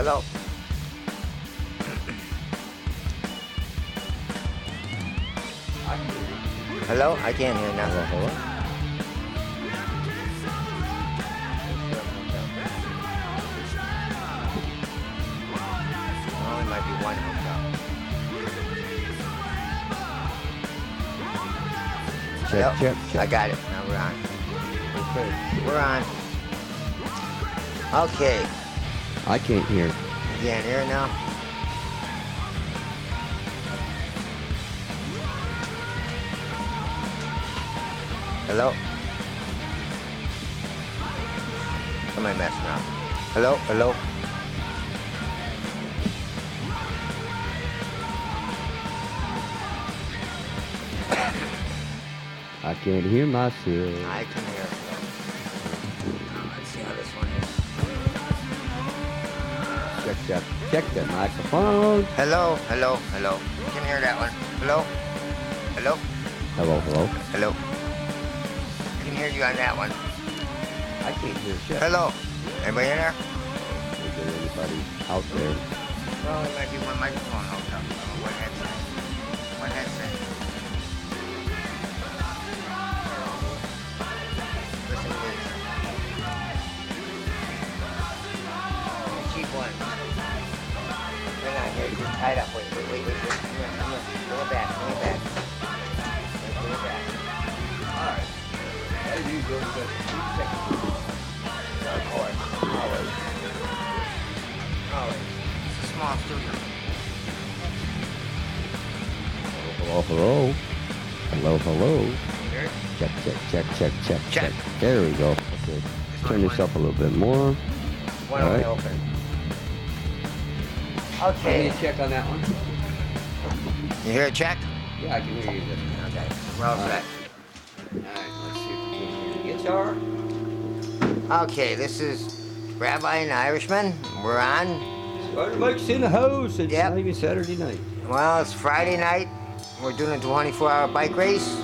Hello. Hello? I can't hear nothing. Hello? Oh, it might be one hotel. Check, check, check. I got it. Now we're on. Okay. We're on. Okay. I can't hear. You can't hear it now? Hello? Am I messing up? Hello? Hello? I can't hear myself. I can hear it. Let's see how this one is. Check, check, check the microphone. Hello? Hello? Hello? You can hear that one. Hello? Hello? Hello, hello. Hello? I can hear you on that one. I can't hear shit. Hello? Anybody in there? Is there anybody out there? Well, it might be one microphone hooked up. One headset. One headset. Listen to this. The cheap one. Hang on, here, just tie it up. Wait. Come here. Bring it back. Bring it back. Bring it back. Alright. How do you go to the of course. Always. Always. It's a small studio. Hello, hello. Hello, hello. Here. Check, check, check, check, check, Check. check. There we go. Okay. Turn this up a little bit more. One All only right. open. Can Okay. you check on that one? You hear a check? Yeah, I can hear you. Okay. We're all set. Alright, let's see if we can hear the guitar. Okay, this is Rabbi and Irishman. We're on. Spider Mike's in the house. It's Yep. not even Saturday night. Well, it's Friday night. We're doing a 24-hour bike race.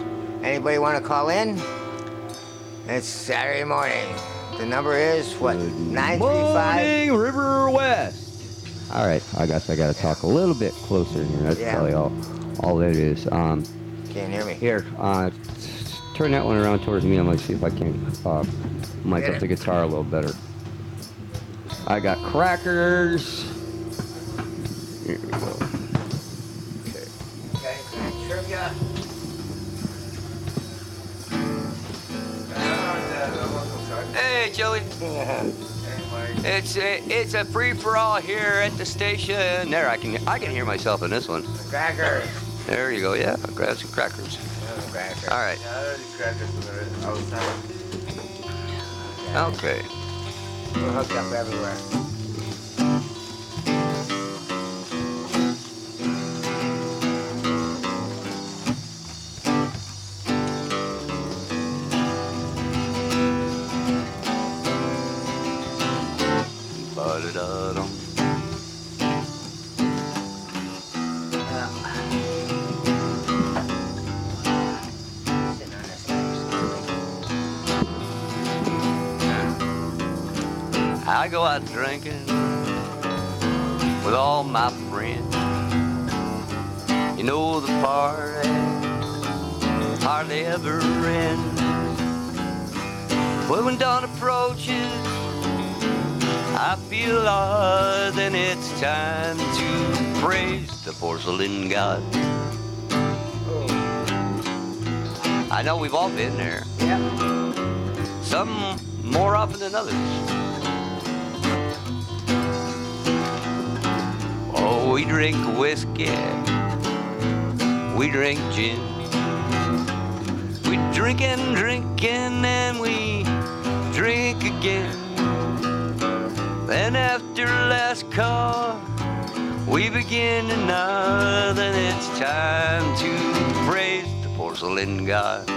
Anybody want to call in? It's Saturday morning. The number is what? 935. Morning, River West. All right, I guess I got to talk a little bit closer here. That's Yeah. probably all it is. Can't hear me. Here, turn that one around towards me. I'm gonna see if I can mic Get up it? the guitar a little better. I got crackers. Here we go. Okay, trivia. Hey, Joey. It's a free for all here at the station. There, I can hear myself in this one. Crackers. There you go. Yeah, grab some crackers. Crackers. All right. Okay. We're hooked up everywhere. Ba-da-da-dum. Sitting on this nice. I go out drinking with all my friends. You know the party hardly ever ends. But when dawn approaches, I feel then it's time to praise the porcelain god. I know we've all been there. Yep. Some more often than others. Oh, we drink whiskey, we drink gin. We drink and we drink again. Then after last call, we begin another. Then it's time to praise the porcelain god.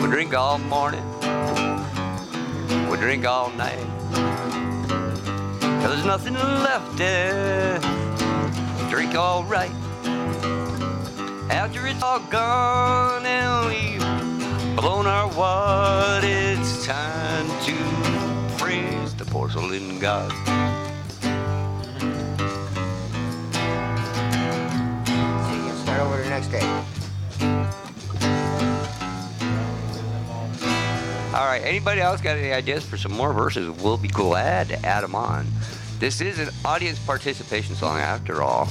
We drink all morning, we drink all night, 'cause there's nothing left to drink all right. After it's all gone and we've blown our wad, it's time to praise the porcelain god. So you can start over the next day. All right, anybody else got any ideas for some more verses? We'll be glad to add them on. This is an audience participation song after all.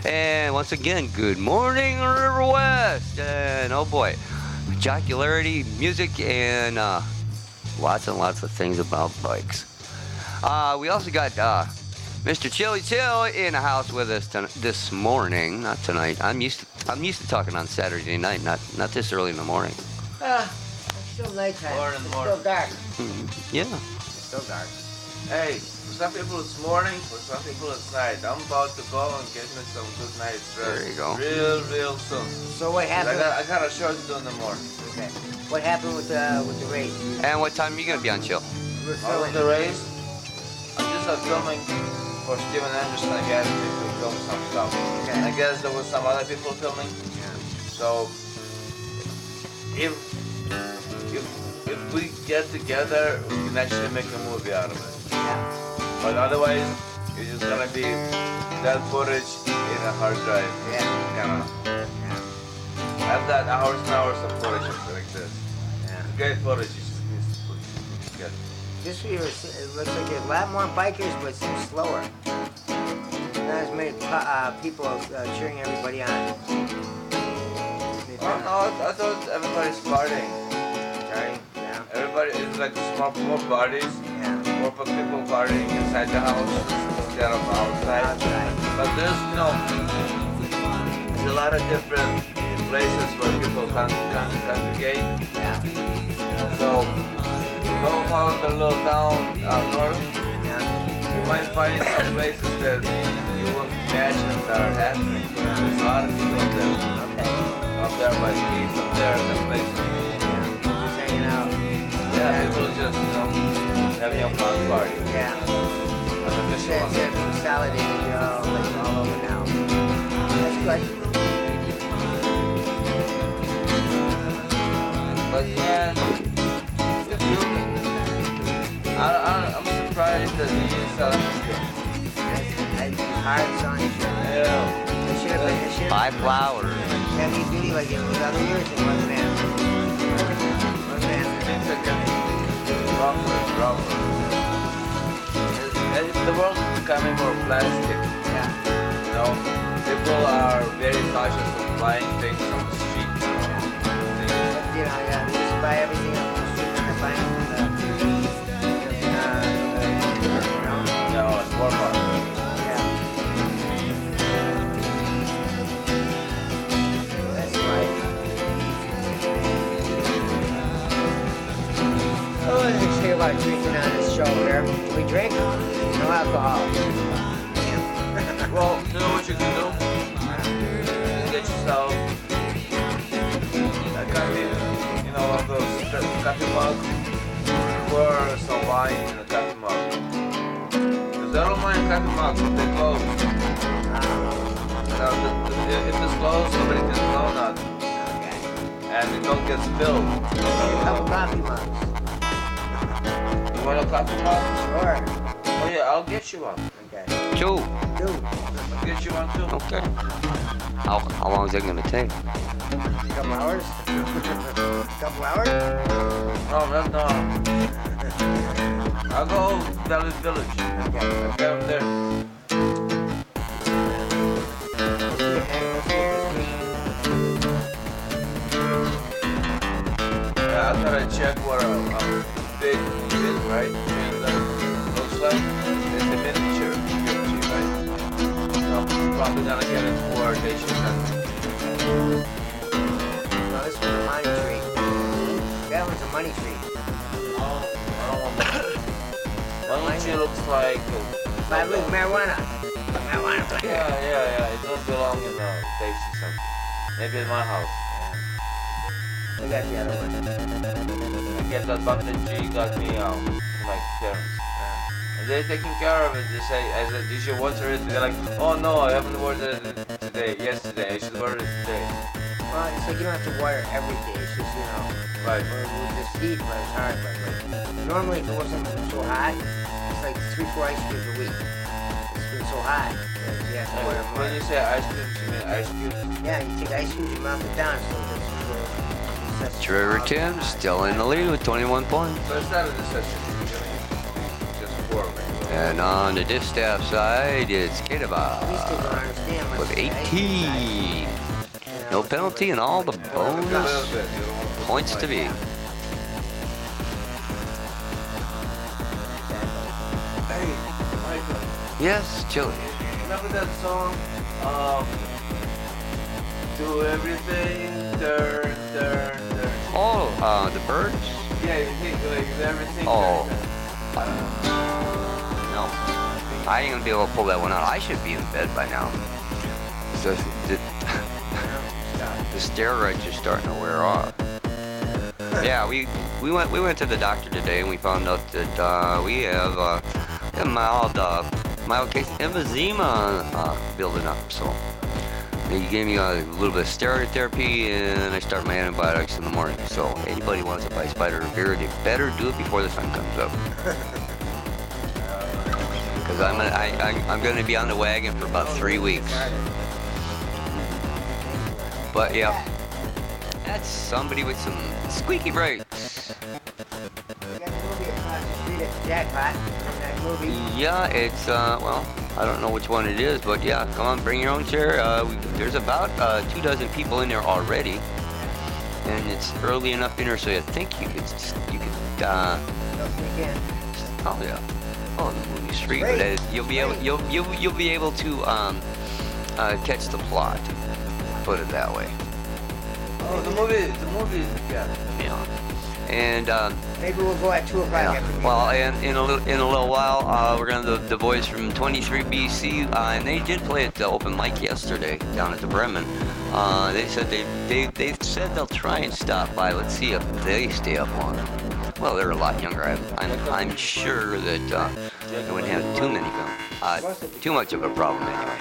And once again, good morning, River West. And oh boy, jocularity, music, and lots and lots of things about bikes. We also got Mr. Chili Chill in the house with us this morning, not tonight. I'm used to talking on Saturday night, not this early in the morning. It's still nighttime. It's Morning. still dark. Yeah. It's still dark. Hey, for some people it's morning, for some people it's night. I'm about to go and get me some good night's rest. There you go. Real soon. So what happened? I got a show to do in the morning. Okay. What happened with the race? And what time are you gonna be on Chill? We're All filming. of the race, I'm just filming for Steven Anderson, I guess, to film some stuff. Okay. And I guess there was some other people filming. So if we get together, we can actually make a movie out of it. Yeah. But otherwise, it's just gonna be that footage in a hard drive. Yeah. I have that hours and hours of footage like this. Yeah. Great footage, you just need to put together. This year it looks like there's a lot more bikers, but it seems slower. Not as many people cheering everybody on. Oh no, I thought everybody's partying. Sorry. Yeah. Everybody is like more parties, Yeah. more people partying inside the house instead of outside. Outside. But there's a lot of different places where people congregate. Yeah. So go around the little town out north, Yeah. you might find some places that you wouldn't imagine that are happening. There's a lot of people up there. Okay. Up there by streets, up there in the places. Yeah. Just hanging out. Yeah, people just, having a fun party. Yeah. An official That's one. it. Consolidated. You're all over now. That's good. But man, if you, I'm surprised that you sell it. It's hard selling shit. Yeah. It should have been. It should have 5 flowers. heavy duty like it was other years. It wasn't happening. Wasn't happening. Things are getting rougher and rougher. And the world is becoming more plastic. Yeah. People are very cautious of buying things on the street. Yeah, we just buy everything on the street and I buy it from It's Walmart. yeah. That's right. Oh, let me tell you about drinking on this show here. We drink, no alcohol. Yeah. Well, you know what you can do? Get yourself a coffee, one of those coffee mugs, pour some wine in a coffee mug. Because I don't mind coffee mugs if they close. Now, if it's closed, nobody can blow nothing. Okay. And it don't get spilled. A couple coffee mugs. You want a coffee mug? Sure. Oh yeah, I'll get you one. Okay. 2. Two. I'll get you one too. Okay. How long is that gonna take? A couple hours? Couple hours? No. I'll go Valley Village. Okay. I'll get them there. Yeah, I thought I'd check what a big is, right? And looks like it's a miniature, right? So probably gonna get it for Nation. No, this one's a money tree. That one's a money tree. I don't want that. One tree looks like. But look, marijuana. Marijuana plant. Yeah. It don't belong in the taste or something. Maybe in my house. We got the other one. I guess that bucket G got me to my parents. They're taking care of it. They say, I said, did you water it? They're like, oh no, I haven't watered it today. Yesterday, I should water it today. Well, it's like you don't have to water every day. It's just, you know, Right. with this heat, but it's hard. But like, normally, if it wasn't so hot, it's like 3-4 ice cubes a week. It's been so hot. You have to water more. When you say ice cubes, you mean ice cubes? Yeah, you take ice cubes, you melt it down, so it's Trevor Tim still in the lead with 21 points. So it's not a necessity. Just pour it. And on the distaff side, it's These kids don't Kedaba understand with what's the ice 18. inside. No penalty and all the A little bonus bit. You don't want to put points to be. Hey, Michael. Yes, Chili. Remember that song? Do everything, turn, turn, turn. Oh, the birds? Yeah, you think like everything. Oh. Turn, turn. No. I ain't gonna be able to pull that one out. I should be in bed by now. So, the steroids are starting to wear off. Yeah, we went to the doctor today and we found out that we have a mild case of emphysema building up. So he gave me a little bit of steroid therapy and I start my antibiotics in the morning. So anybody wants to buy spider beer, they better do it before the sun comes up. Because I'm gonna be on the wagon for about 3 weeks. But yeah, that's somebody with some squeaky brakes. We got a movie across the street at the Jackpot. Remember that movie? Yeah, it's well, I don't know which one it is, but yeah, come on, bring your own chair. There's about 24 people in there already, and it's early enough in there, so I think you could. Don't sneak in. Oh yeah. Oh, the movie's free, but Great. you'll be able to catch the plot. Put it that way. Oh, the movie, yeah. Yeah. And Maybe we'll go at 2 o'clock yeah. after the Well, and in a little while, we're gonna the boys from 23 BC, and they did play at the open mic yesterday down at the Bremen. They said they said they'll try and stop by. Let's see if they stay up long. Well, they're a lot younger. I'm sure that they wouldn't have too many too much of a problem anyway.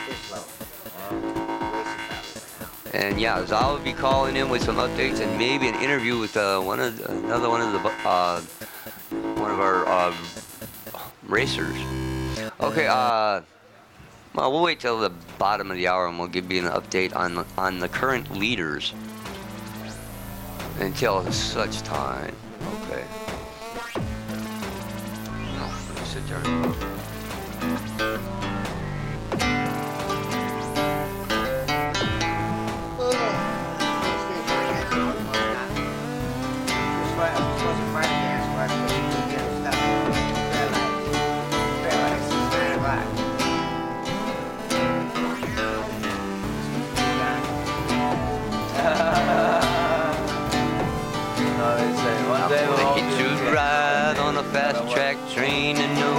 And yeah, Zal will be calling in with some updates and maybe an interview with one of our racers. Okay, well, we'll wait till the bottom of the hour and we'll give you an update on the current leaders until such time. Okay. No, let me sit there. No, they say one day we'll all They be get to okay. ride on a fast track train and know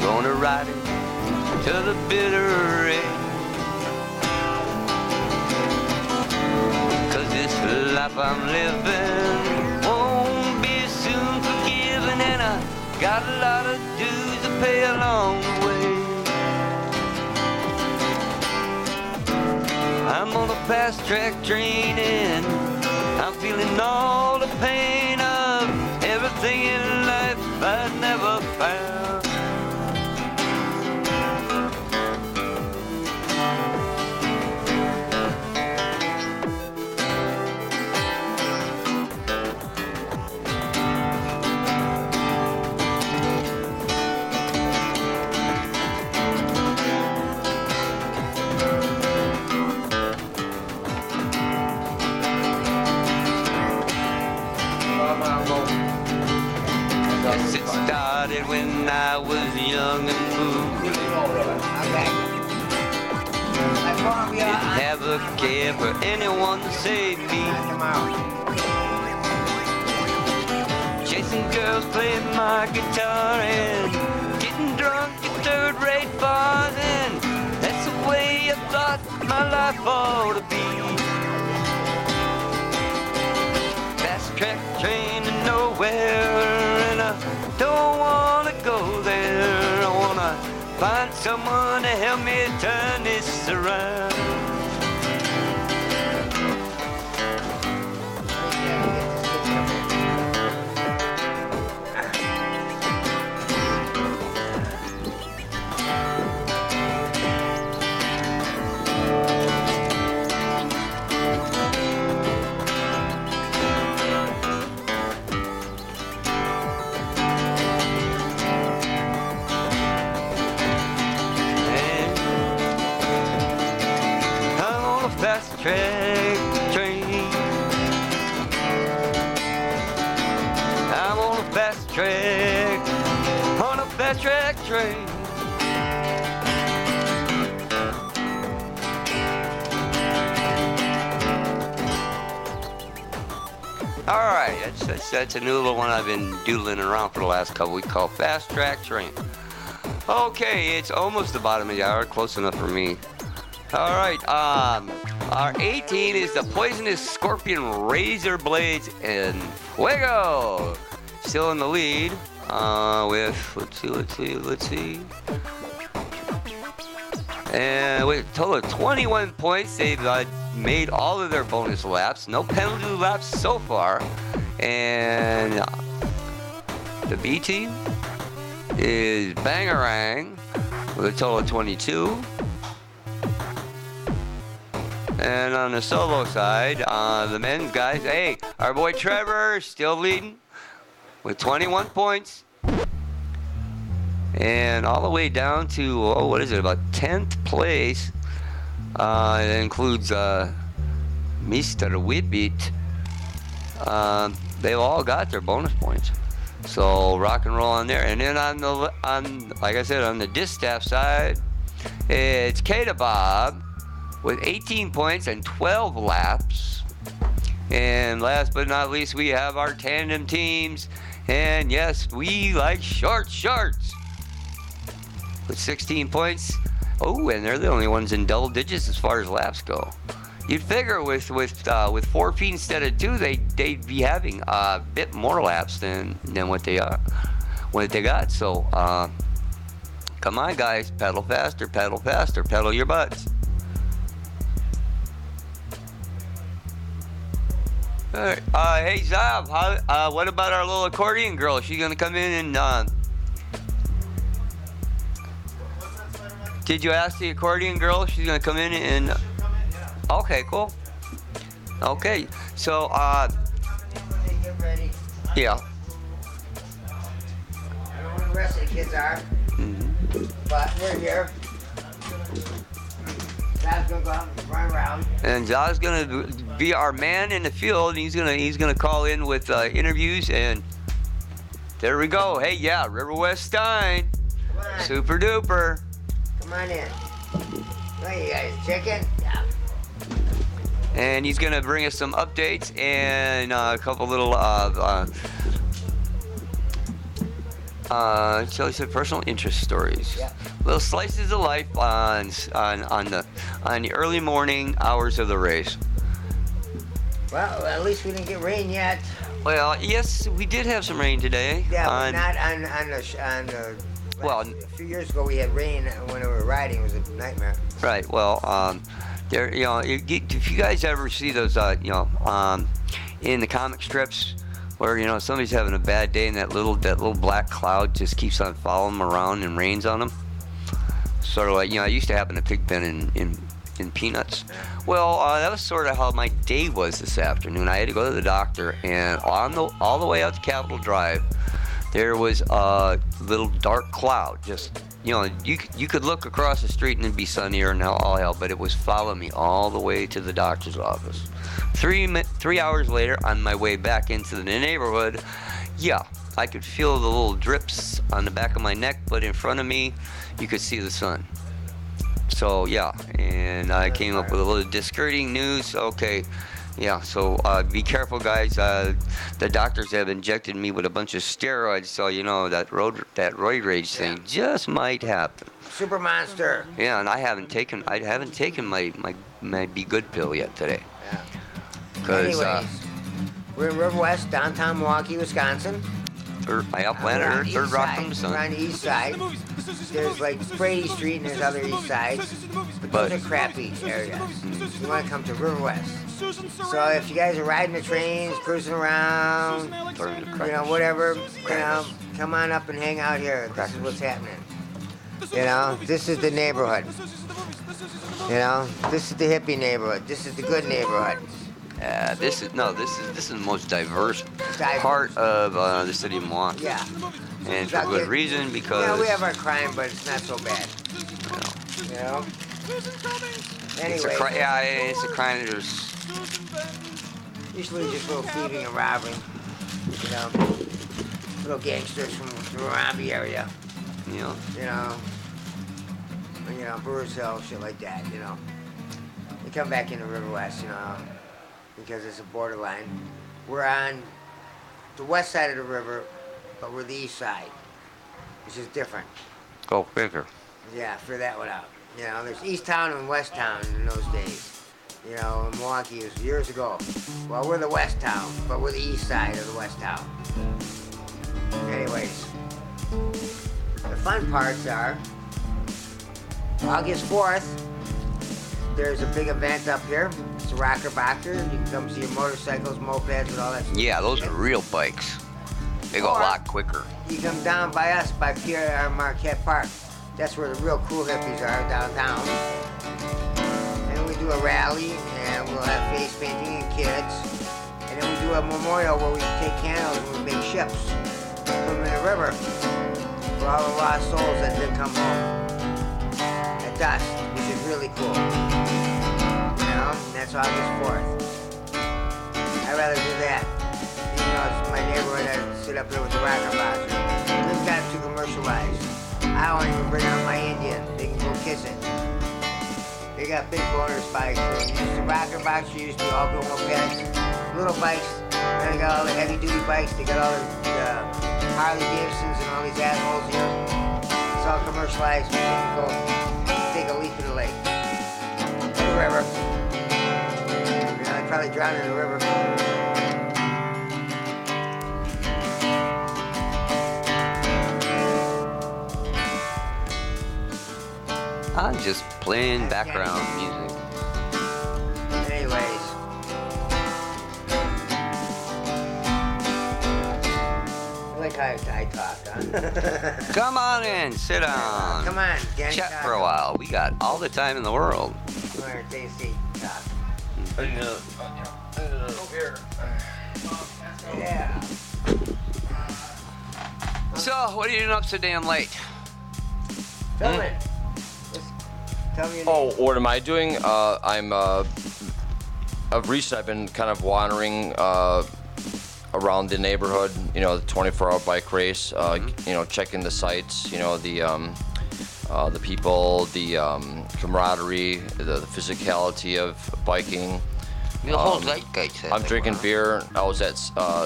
gonna ride it to the bitter end. 'Cause this life I'm living won't be soon forgiven, and I got a lot of dues to pay along the way. I'm on a fast track train and I'm feeling all the pain of everything in life I never found. Yes, it started when I was young and foolish. Didn't have a care for anyone to save me. Chasing girls, playing my guitar and getting drunk at third-rate bars, and that's the way I thought my life ought to be. Fast track train to nowhere. someone to help me turn this around. Fast track train. I'm on a fast track, on a fast track train. All right, that's a new little one I've been doodling around for the last couple weeks called Fast Track Train. Okay, it's almost the bottom of the hour, close enough for me. All right, our 18 is the Poisonous Scorpion Razor Blades and Fuego. Still in the lead with, let's see. And with a total of 21 points, they've made all of their bonus laps. No penalty laps so far. And the B team is Bangarang with a total of 22. And on the solo side, the men's guys, hey, our boy Trevor still leading with 21 points. And all the way down to, about 10th place. It includes Mr. Whippet. They've all got their bonus points. So rock and roll on there. And then like I said, on the distaff side, it's Kata Bob with 18 points and 12 laps. And last but not least, we have our tandem teams. And yes, we like short shorts with 16 points. Oh, and they're the only ones in double digits as far as laps go. You'd figure with 4P instead of 2, they'd be having a bit more laps than what they got. So come on, guys, pedal faster, pedal your butts. All right. Hey Zav, what about our little accordion girl? Is she gonna come in and? Did you ask the accordion girl if she's gonna come in and? Okay, cool. Okay, so Get ready. yeah. I don't know where the rest of the kids are, but we're here. Dad's gonna go out and run around. And Zah's gonna be our man in the field. He's gonna call in with interviews, and there we go. Hey, yeah, River West Stein, Come on. super duper. Come on in. Hey, you guys, chicken? Yeah. And he's gonna bring us some updates and a couple little shall we say personal interest stories. Yeah. Little slices of life on the early morning hours of the race. Well, at least we didn't get rain yet. Well, yes, we did have some rain today. Yeah, but not on the. Well, a few years ago we had rain when we were riding. It was a nightmare. right. Well, there. If you guys ever see those, in the comic strips, where somebody's having a bad day and that little black cloud just keeps on following them around and rains on them. Sort of like, it used to happen to Pigpen in Peanuts. Well, that was sort of how my day was this afternoon. I had to go to the doctor, and all the way out to Capitol Drive, there was a little dark cloud. Just, you could look across the street and it'd be sunnier and all hell, but it was following me all the way to the doctor's office. 3 hours later, on my way back into the neighborhood, yeah, I could feel the little drips on the back of my neck, but in front of me, you could see the sun. So yeah, and I came up with a little discouraging news. Okay, yeah, so be careful, guys. The doctors have injected me with a bunch of steroids, so that roid rage thing just might happen. Super monster. Yeah, and I haven't taken my Be Good pill yet today. Yeah. Anyways, we're in River West, downtown Milwaukee, Wisconsin. My Outlander, third rock from the We're on sun. the east side. There's like Brady Street and there's other east sides. But those are crappy areas. You want to come to River West. So if you guys are riding the trains, cruising around, whatever, come on up and hang out here. This is what's happening. This is the neighborhood. This is the hippie neighborhood. This is the good neighborhood. This is the most diverse part of the city of Milwaukee. Yeah. And for good reason, because we have our crime, but it's not so bad. Anyway. It's a crime. There's usually just little thieving and robbing. Little gangsters from the Rambi area. Brewers Hill, shit like that. They come back into River West, because it's a borderline. We're on the west side of the river, but we're the east side, which is different. Go figure. Yeah, figure that one out. There's East Town and West Town in those days. In Milwaukee, it was years ago. Well, we're the West Town, but we're the east side of the West Town. Anyways, the fun parts are August 4th, there's a big event up here. It's a rocker boxer. You can come see your motorcycles, mopeds, and all that stuff. Yeah, those are real bikes. They go a lot quicker. You come down by us, by Pierre Marquette Park. That's where the real cool hippies are, downtown. And we do a rally, and we'll have face painting and kids. And then we do a memorial where we take candles and we make ships. Put them in the river for all the lost souls that didn't come home at dusk, which is really cool. And that's August 4th. I'd rather do that. It's my neighborhood. I sit up here with the rocker boxer. We've got it too commercialized. I don't even bring out my Indian. They can go kiss it. They got big boner spikes. The rocker boxer used to all go mopeds. Little bikes. Then they got all the heavy duty bikes. They got all the Harley Davidsons and all these assholes here. It's all commercialized. We can go take a leap in the lake. In the river. I'd probably drown in the river. I'm just playing background music. Anyways. I like how I talk, huh? Come on in, sit down. Come on, gang. Chat for a while. We got all the time in the world. Come here, take a seat. Talk. Here. Yeah. So, what are you doing up so damn late? Film it. Just tell me your name. Oh, what am I doing? Of recent, I've been kind of wandering around the neighborhood, the 24-hour bike race, checking the sites, the people, the camaraderie, the physicality of biking. The whole zeitgeist. I'm drinking beer. I was at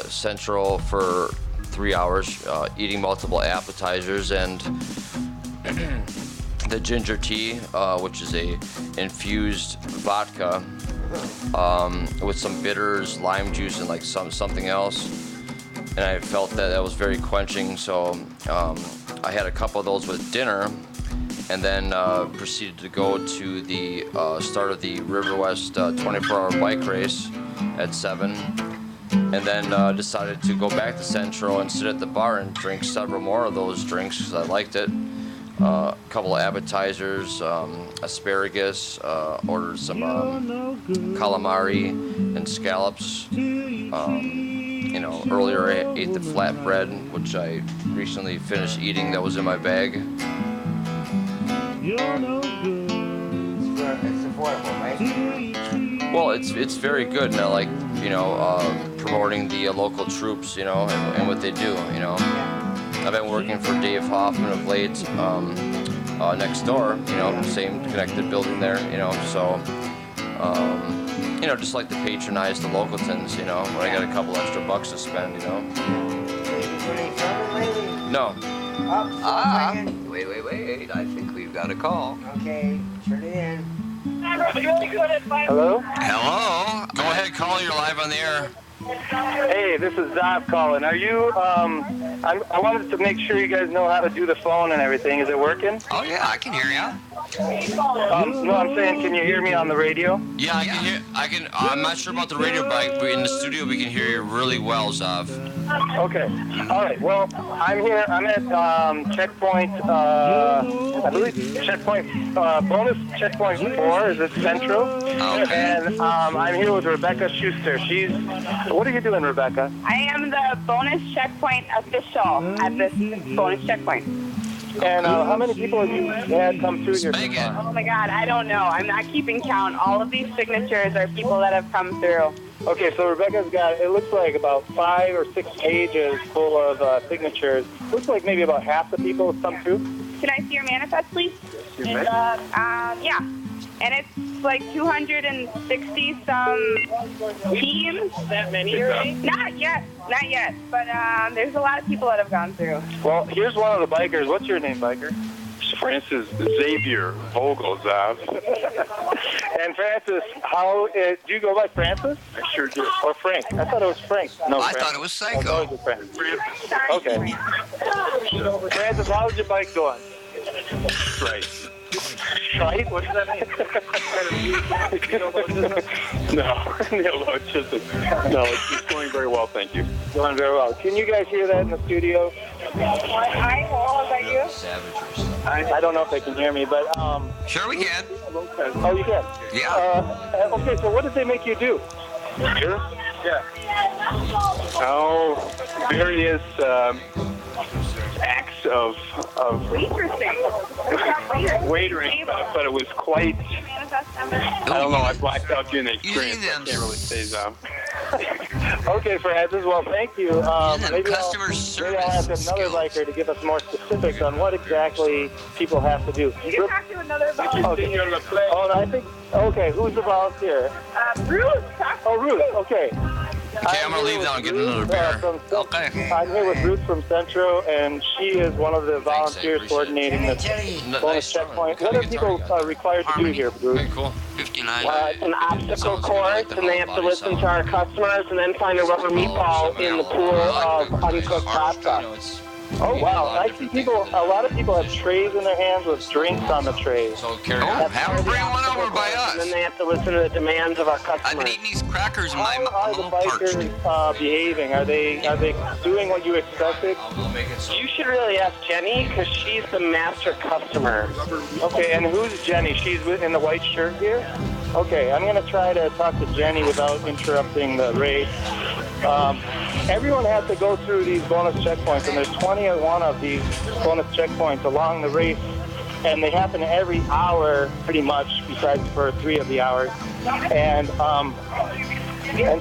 Central for 3 hours, eating multiple appetizers and the ginger tea, which is a infused vodka with some bitters, lime juice, and like something else. And I felt that was very quenching, so I had a couple of those with dinner, and then proceeded to go to the start of the River West 24-hour bike race at 7. And then decided to go back to Central and sit at the bar and drink several more of those drinks because I liked it. A couple of appetizers, asparagus, ordered some calamari and scallops. Earlier I ate the flatbread, which I recently finished eating that was in my bag. It's affordable, right? Well, it's very good, and I like, promoting the local troops, and what they do, I've been working for Dave Hoffman of late, next door, same connected building there, so, just like to patronize the localtons, when I got a couple extra bucks to spend, So you been doing any filming lately? No. Wait. I think we've got a call. Okay, turn it in. Hello? Hello? Go ahead, call. You're live on the air. Hey, this is Zav calling. Are you, I wanted to make sure you guys know how to do the phone and everything. Is it working? Oh, yeah, I can hear you. No, I'm saying, can you hear me on the radio? Yeah, I can hear. I'm not sure about the radio, but in the studio we can hear you really well, Zav. Okay. All right. Well, I'm here. I'm at checkpoint, I believe checkpoint, bonus checkpoint 4. Is it Central? Okay. And I'm here with Rebecca Schuster. What are you doing, Rebecca? I am the bonus checkpoint official at this bonus checkpoint. And how many people have you had come through here? Megan. Oh my God, I don't know. I'm not keeping count. All of these signatures are people that have come through. Okay, so Rebecca's got, it looks like about 5 or 6 pages full of signatures. Looks like maybe about half the people have come through. Can I see your manifest, please? Yeah. And it's like 260 some teams. That many already? Not yet. But there's a lot of people that have gone through. Well, here's one of the bikers. What's your name, biker? Francis Xavier Vogel, Zav. And Francis, do you go by Francis? I sure do. Or Frank? I thought it was Frank. No, I Frank. thought it was Oh, Psycho. it was Frank. Okay. Francis, how's your bike going? Right. Right? What does that mean? No, it's just it's going very well, thank you. Going very well. Can you guys hear that in the studio? Hi, how old are you? I don't know if they can hear me, but Sure we can. oh, you can. Yeah. Okay, so what did they make you do? Here? Yeah. Oh, various acts of Interesting. waitering, but it was quite, I don't know, I blacked out during the experience. I them. can't really say, Zav. Okay, Francis. Well, thank you. Maybe customer I'll service ask another skills. biker to give us more specifics on what exactly people have to do. You can talk to another volunteer. Okay. Oh, and I think. Okay, who's the volunteer? Ruth, talk to Oh, Ruth. Okay. Okay, I'm gonna leave now and get another beer. Okay. I'm here with Ruth from Centro, and she is one of the Thanks, I volunteers appreciate coordinating this bonus Nice try. checkpoint. What What kind are of guitar people you got? required to do here, Ruth? Okay, cool. 59. An obstacle Sounds good. I course, like the and they have whole to body listen sound. to our customers and then find a rubber meatball in the pool of uncooked pasta. Oh, wow. I see people, a lot of people have trays in their hands with drinks on the trays. So carry Oh, on. have them bring one over by And then us. they have to listen to the demands of our I've been customers. eating these crackers in my How mouth. are I'm a the little parched. bikers behaving? Are they doing what you expected? You should really ask Jenny because she's the master customer. Okay, and who's Jenny? She's in the white shirt here? Okay, I'm going to try to talk to Jenny without interrupting the race. Everyone has to go through these bonus checkpoints, and there's 21 of these bonus checkpoints along the race, and they happen every hour pretty much, besides for 3 of the hours. And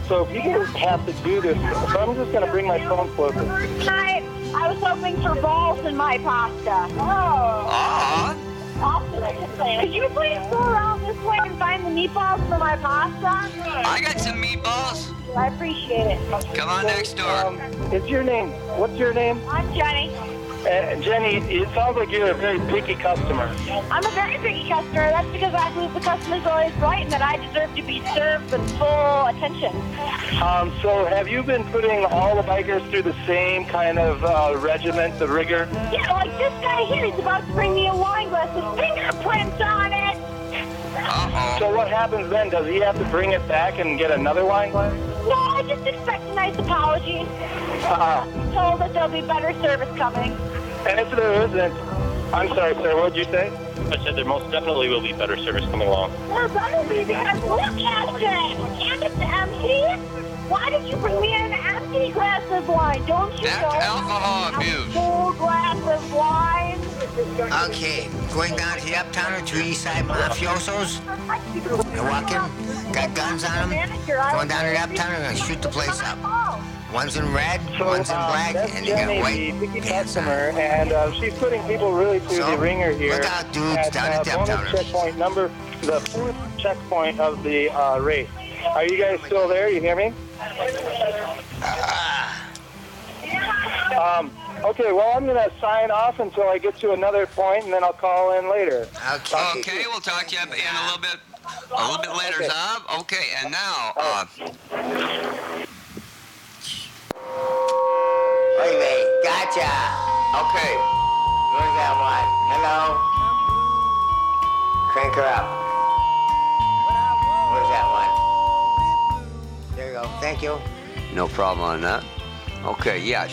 so people have to do this. So I'm just going to bring my phone closer. Hi, I was hoping for balls in my pasta. Oh. Ah. Could you please go around this way and find the meatballs for my pasta? I got some meatballs. I appreciate it. Come on next door. Is your name? What's your name? I'm Jenny. Jenny, it sounds like you're a very picky customer. I'm a very picky customer. That's because I believe the customer's always right and that I deserve to be served with full attention. So have you been putting all the bikers through the same kind of regiment, the rigor? Yeah, like this guy here, he's about to bring me a wine glass with fingerprints on it. Uh-oh. So what happens then? Does he have to bring it back and get another wine glass? No, I just expect a nice apology. Uh-huh. Told that there'll be better service coming. And if there isn't, I'm sorry, sir, what did you say? I said there most definitely will be better service coming along. Well, that'll be because look at it. And it's empty. Why did you bring me an empty glass of wine? Don't you That's know? alcohol A abuse. full glass of wine. Okay, going down to the uptown to East Side mafiosos. They're walking, got guns on them. Going down to the uptown and gonna shoot the place up. One's in red, one's in black, That's and they got Jenny, white the picky pants on. customer, and she's putting people really through So, the ringer here. look out, dudes, down at the bonus uptowners. checkpoint number, the 4th checkpoint of the race. Are you guys still there? You hear me? Okay, well, I'm going to sign off until I get to another point, and then I'll call in later. Okay, we'll talk to you in a little bit later, Okay. Zob. Okay, and now, pick her up. Where's that one? There you go. Thank you. No problem on that. Okay, yeah.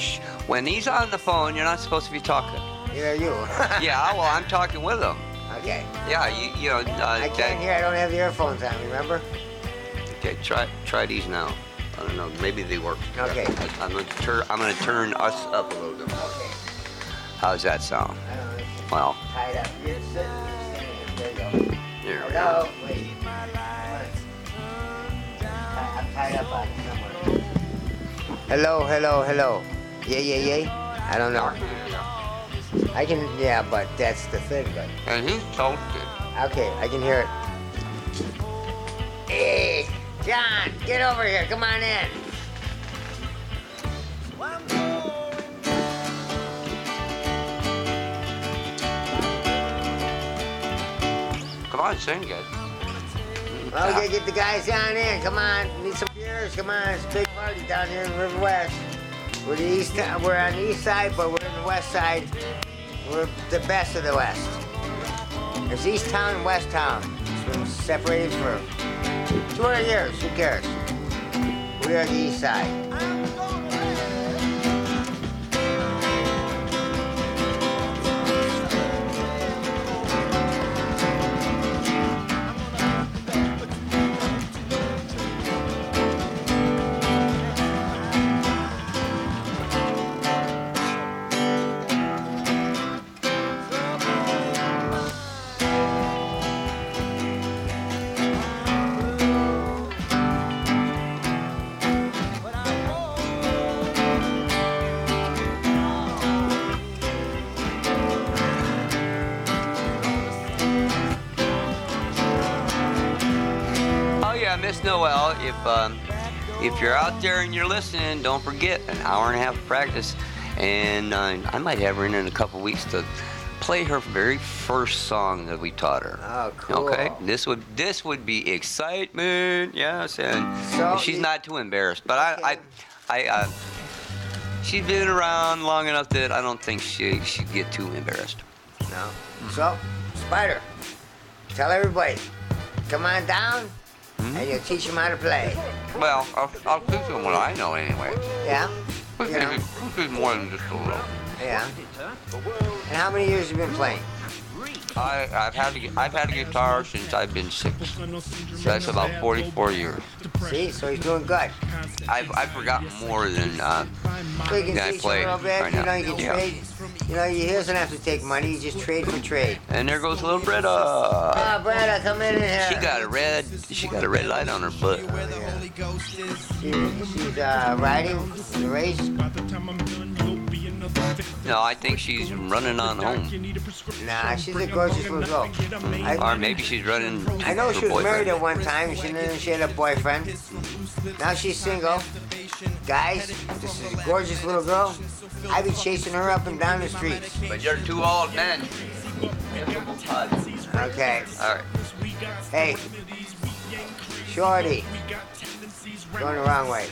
When he's on the phone, you're not supposed to be talking. Neither are you. Yeah, well, I'm talking with him. Okay. Yeah, you know. I can't hear. I don't have the earphones on. Remember? Okay, try these now. I don't know. Maybe they work. Okay. I'm gonna turn us up a little bit more. Okay. How's that sound? I don't know. Well. Tied up. You're sitting. There you go. Here we Hello. go. Wait. I'm tied up on somewhere. Hello, hello, hello. Yay. I don't know. I can, yeah, but that's the thing, but. And he's toasted. Okay, I can hear it. Hey, John, get over here. Come on in. Come on, sing it. Well, we gotta get the guys down in. Come on, need some beers. Come on, it's a big party down here in River West. We're on the east side, but we're in the west side. We're the best of the west. There's East Town and West Town. It's been separated for 200 years. Who cares? We are the east side. Miss Noel, if you're out there and you're listening, don't forget an hour and a half of practice, and I might have her in a couple weeks to play her very first song that we taught her. Oh, cool. Okay, this would be excitement, yes, and So she's not too embarrassed, but I she's been around long enough that I don't think she'd get too embarrassed. No. So, Spider, tell everybody, come on down. And you'll teach them how to play. Well, I'll teach them what I know anyway. Yeah? Which is more than just a little. Yeah. And how many years have you been playing? I've had a guitar since I've been 6. That's about 44 years. See, so he's doing good. I've forgotten more than I play right now. You can trade. You know, he doesn't have to take money. You just trade for trade. And there goes little Bretta. Oh, Bretta, come in here. She got a red light on her butt. She's riding the race. No, I think she's running on home. Nah, she's a gorgeous little girl. Or maybe she's running. I know she was boyfriend. married at one time. She had a boyfriend. Now she's single. Guys, this is a gorgeous little girl. I'd be chasing her up and down the streets. But you're 2 old men. Okay. All right. Hey, Shorty. Going the wrong way.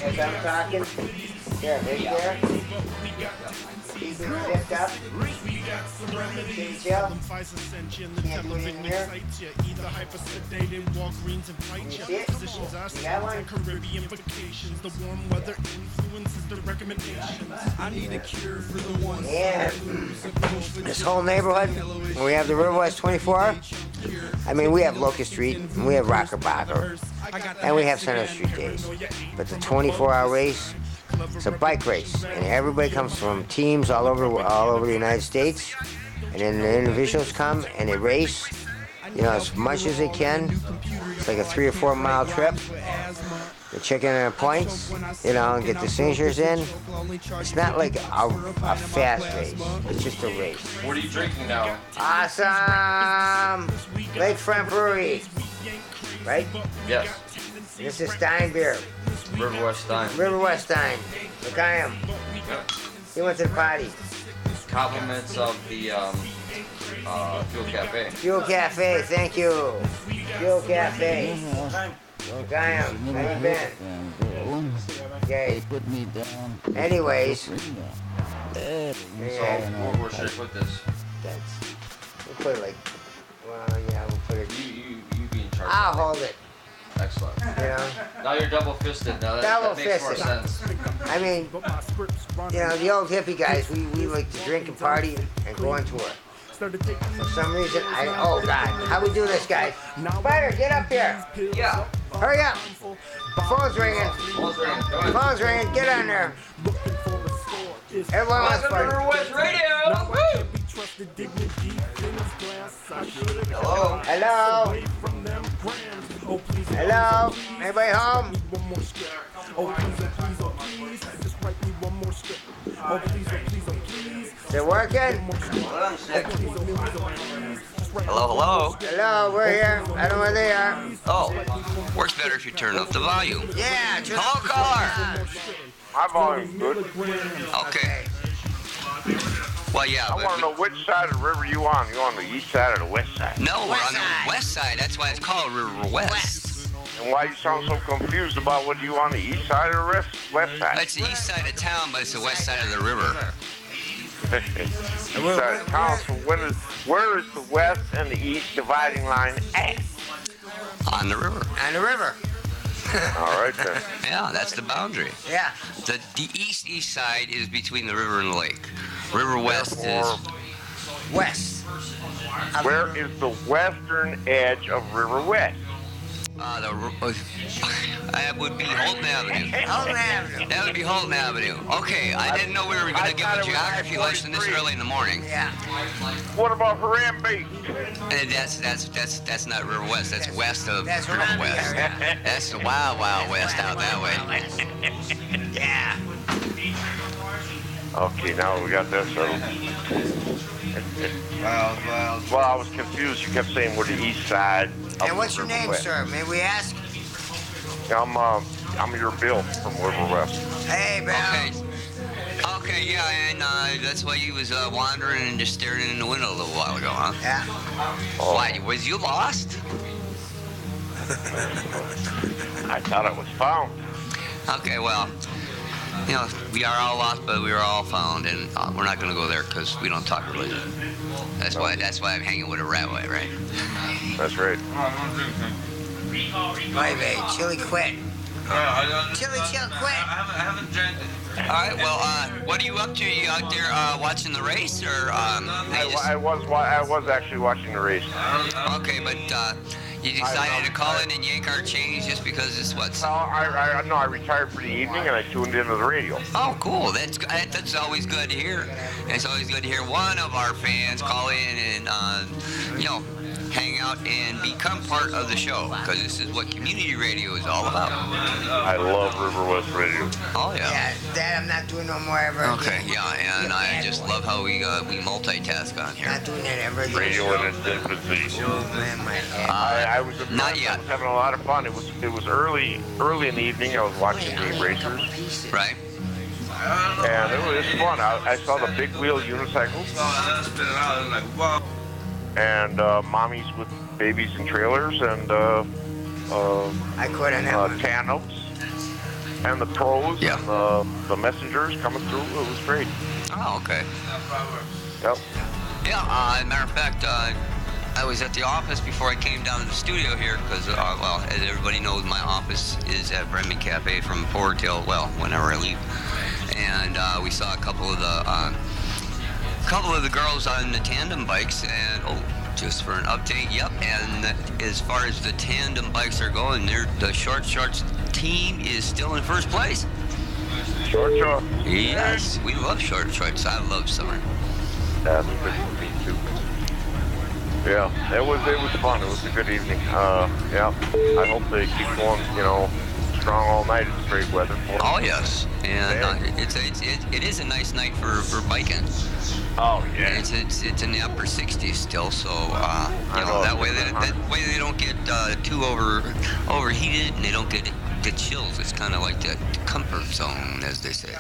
As I'm talking, here, right there. Keep it zipped up. Can you chill? Can't do it in here. Can you see it? You got one? Yeah. This whole neighborhood, we have the River West 24. I mean, we have Locust Street, and we have Rocker Bocker, and we have Center Street days. But the 24-hour race, it's a bike race, and everybody comes from teams all over the United States, and then the individuals come and they race, you know, as much as they can. It's like a 3 or 4 mile trip. They're checking their points, you know, and get the signatures in. It's not like a fast race. It's just a race. What are you drinking now? Awesome! Lakefront Brewery, right? Yes. This is Stein beer. River West Stein. River West Stein. Look, I am. He went to the party. Compliments of the Fuel Cafe. Fuel Cafe, thank you. Fuel Cafe. Graham, how you been? Okay. Anyways. So we're sure with this. We'll put it like, well, yeah, we'll put it. You be in charge. I'll hold it. Excellent. You know? Now you're double fisted. Now that makes more sense. I mean, you know, the old hippie guys, we like to drink and party and go on tour. For some reason, oh God, how we do this, guys? Spider, get up here. Yeah. Hurry up. Phone's ringing. Phone's ringing. Get on there. Everyone wants Spider. Rw24 Radio. Woo! Hello. Hello. Hello. Anybody home? Is it working? Hold on a sec. Hello, hello. Hello, we're here. I don't know where they are. Oh, works better if you turn up the volume. Yeah, just Hello, caller. My volume's good. Okay. Well, yeah. I want to know which side of the river you on. You on the east side or the west side? No, we're on the west side. That's why it's called River West. And why you sound so confused about whether you on the east side or the west side? It's the east side of town, but it's the west side of the river. East side of town. So where is the west and the east dividing line at? On the river. On the river. All right then. Yeah, that's the boundary. Yeah. The east side is between the river and the lake. River West is west. Where is the western edge of River West? That would be Holton Avenue. Holton Avenue. That would be Holton Avenue. Okay, I didn't know we were going to give a geography lesson this early in the morning. Yeah. What about Harambe? And that's not River West. That's west of River West. Here. That's the Wild Wild West out that way. Yeah. Okay, now we got that settled. Well, I was confused. You kept saying we're the east side. And what's your name, sir? May we ask? I'm your Bill from River West. Hey, Bill. Okay, yeah, and that's why you was wandering and just staring in the window a little while ago, huh? Yeah. Oh. Why, was you lost? I thought it was found. Okay, well, you know, we are all lost, but we are all found, and we're not going to go there because we don't talk religion. That's why I'm hanging with a ratway, right? That's right. Wait, wait, Chili quit. Chili quit. I haven't drank it. All right, well, what are you up to? Are you out there watching the race, or I was actually watching the race. Okay, but you decided to call in and yank our chains just because it's what's... I retired for the evening and I tuned into the radio. Oh, cool. That's always good to hear. It's always good to hear one of our fans call in and, you know, hang out and become part of the show, because this is what community radio is all about. I love River West Radio. Oh, yeah. Yeah, that I'm not doing no more ever again. Okay, yeah, and I just love how we multitask on here. Not doing that ever again. Radio in its infancy. I was not yet. I was having a lot of fun. It was early in the evening. I was watching the racers. Right. And it was fun. I saw the big wheel unicycles. And mommies with babies in trailers, and I quit on that one. tandems, and the pros, Yeah. and the messengers coming through. It was great. Oh, okay. Yep. Yeah, as a matter of fact, I was at the office before I came down to the studio here because, well, as everybody knows, my office is at Brenman Cafe from 4 till, well, whenever I leave. And we saw a couple of the girls on the tandem bikes, and just for an update, yep. And as far as the tandem bikes are going, the Short Shorts team is still in first place. Short short. Yes, we love Short Shorts. I love summer. That's good for me too. Yeah, it was fun. It was a good evening. Yeah, I hope they keep going, strong all night in straight weather. Oh yes, and it is a nice night for biking. Oh yeah. It's in the upper 60s still, so that way they don't get too overheated, and they don't get chills. It's kind of like the comfort zone, as they say.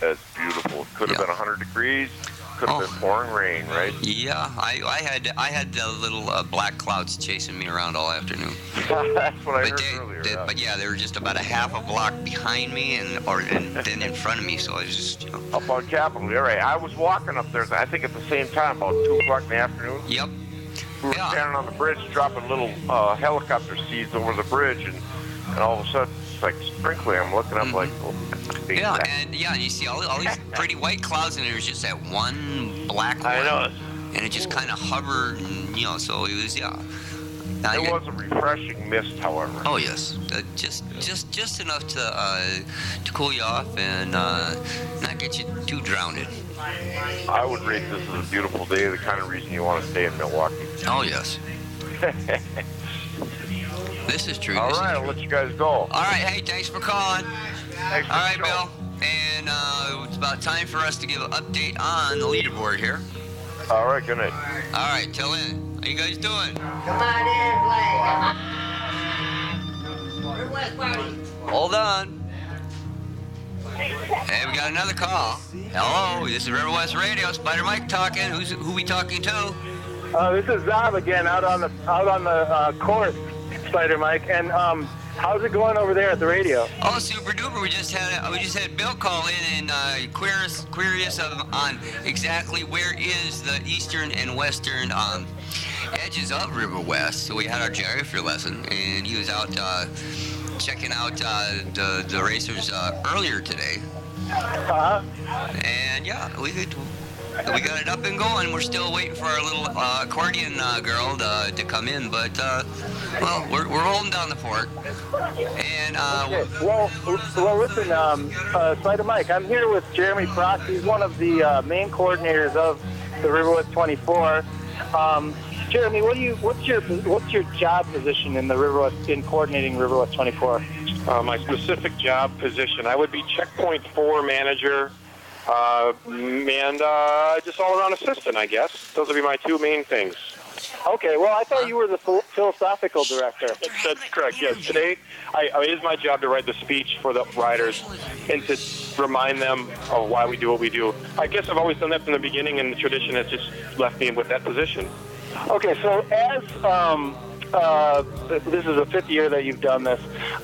That's beautiful. It could have been 100 degrees. could have been pouring rain, right? Yeah, I had the little black clouds chasing me around all afternoon. That's what I heard But earlier. but yeah, they were just about a half a block behind me and then in front of me, so I was just, Up on Capitol, all right. I was walking up there, I think at the same time, about 2 o'clock in the afternoon. Yep. We were standing on the bridge, dropping little helicopter seeds over the bridge, and all of a sudden, it's like sprinkling. I'm looking up like, oh, and you see all these pretty white clouds, and there's just that one black one. I know. And it just kind of hovered, and so it was, It was a refreshing mist, however. Oh yes, just enough to cool you off and not get you too drowned. I would rate this as a beautiful day, the kind of reason you want to stay in Milwaukee. Oh yes. This is true. All right, I'll let you guys go. All right, hey, thanks for calling. Thanks for All right, the show. Bill. And it's about time for us to give an update on the leaderboard here. All right, good night. All right, till then, how you guys doing? Come on in, play. River West party. Hold on. Hey, we got another call. Hello, this is River West Radio. Spider Mike talking. Who we talking to? This is Zob again, out on the course, Spider Mike. And how's it going over there at the radio? Oh, super duper. We just had Bill call in and query us on exactly where is the eastern and western edges of River West. So we had our geography lesson, and he was out checking out the racers earlier today. And we got it up and going. We're still waiting for our little accordion girl to come in, but well, we're holding down the fort. And well, listen, Spider Mike, I'm here with Jeremy Frost. He's one of the main coordinators of the River West 24. Jeremy, what's your job position in the River West, in coordinating River West 24? My specific job position, I would be checkpoint 4 manager. And just all-around assistant, I guess. Those would be my two main things. Okay, well, I thought you were the philosophical director. That's correct, yes. Today, it is my job to write the speech for the riders and to remind them of why we do what we do. I guess I've always done that from the beginning, and the tradition has just left me with that position. Okay, so as this is the 5th year that you've done this,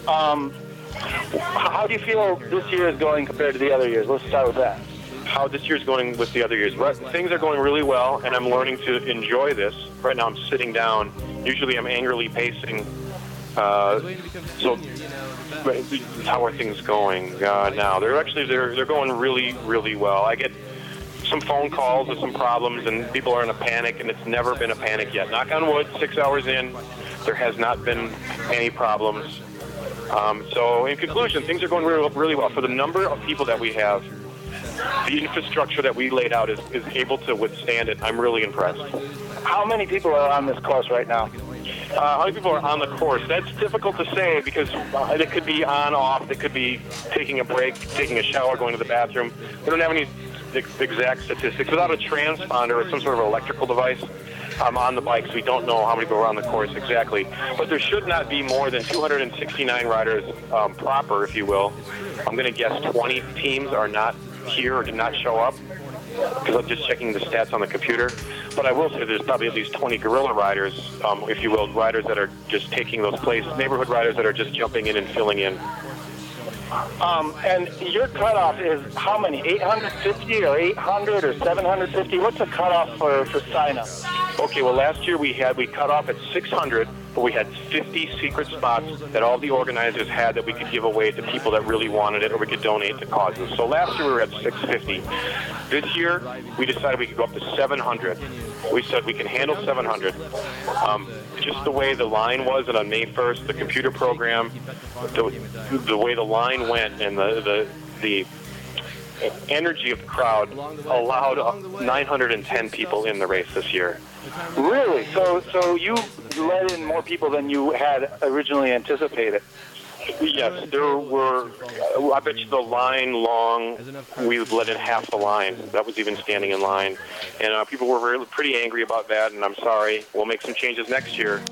how do you feel this year is going compared to the other years? Let's start with that. How this year's going with the other years. Things are going really well, and I'm learning to enjoy this. Right now I'm sitting down. Usually I'm angrily pacing. So how are things going now? They're going really, really well. I get some phone calls with some problems, and people are in a panic, and it's never been a panic yet. Knock on wood, 6 hours in, there has not been any problems. So in conclusion, things are going really, really well. For the number of people that we have, the infrastructure that we laid out is able to withstand it. I'm really impressed. How many people are on this course right now? How many people are on the course? That's difficult to say because it could be on, off. They could be taking a break, taking a shower, going to the bathroom. We don't have any exact statistics. Without a transponder or some sort of electrical device on the bikes, we don't know how many people are on the course exactly. But there should not be more than 269 riders proper, if you will. I'm going to guess 20 teams are not here or did not show up because I'm just checking the stats on the computer. But I will say there's probably at least 20 guerrilla riders, if you will, riders that are just taking those places, neighborhood riders that are just jumping in and filling in. And your cutoff is how many? 850 or 800 or 750? What's the cutoff for sign-up? Okay, well, last year we cut off at 600, but we had 50 secret spots that all the organizers had that we could give away to people that really wanted it, or we could donate to causes. So last year we were at 650. This year we decided we could go up to 700. We said we can handle 700. Just the way the line was, and on May 1st, the computer program, the way the line went, and the energy of the crowd allowed 910 people in the race this year. Really? So you let in more people than you had originally anticipated? Yes, there were, I bet you the line long, we let in half the line. That was even standing in line. And people were pretty angry about that, and I'm sorry. We'll make some changes next year.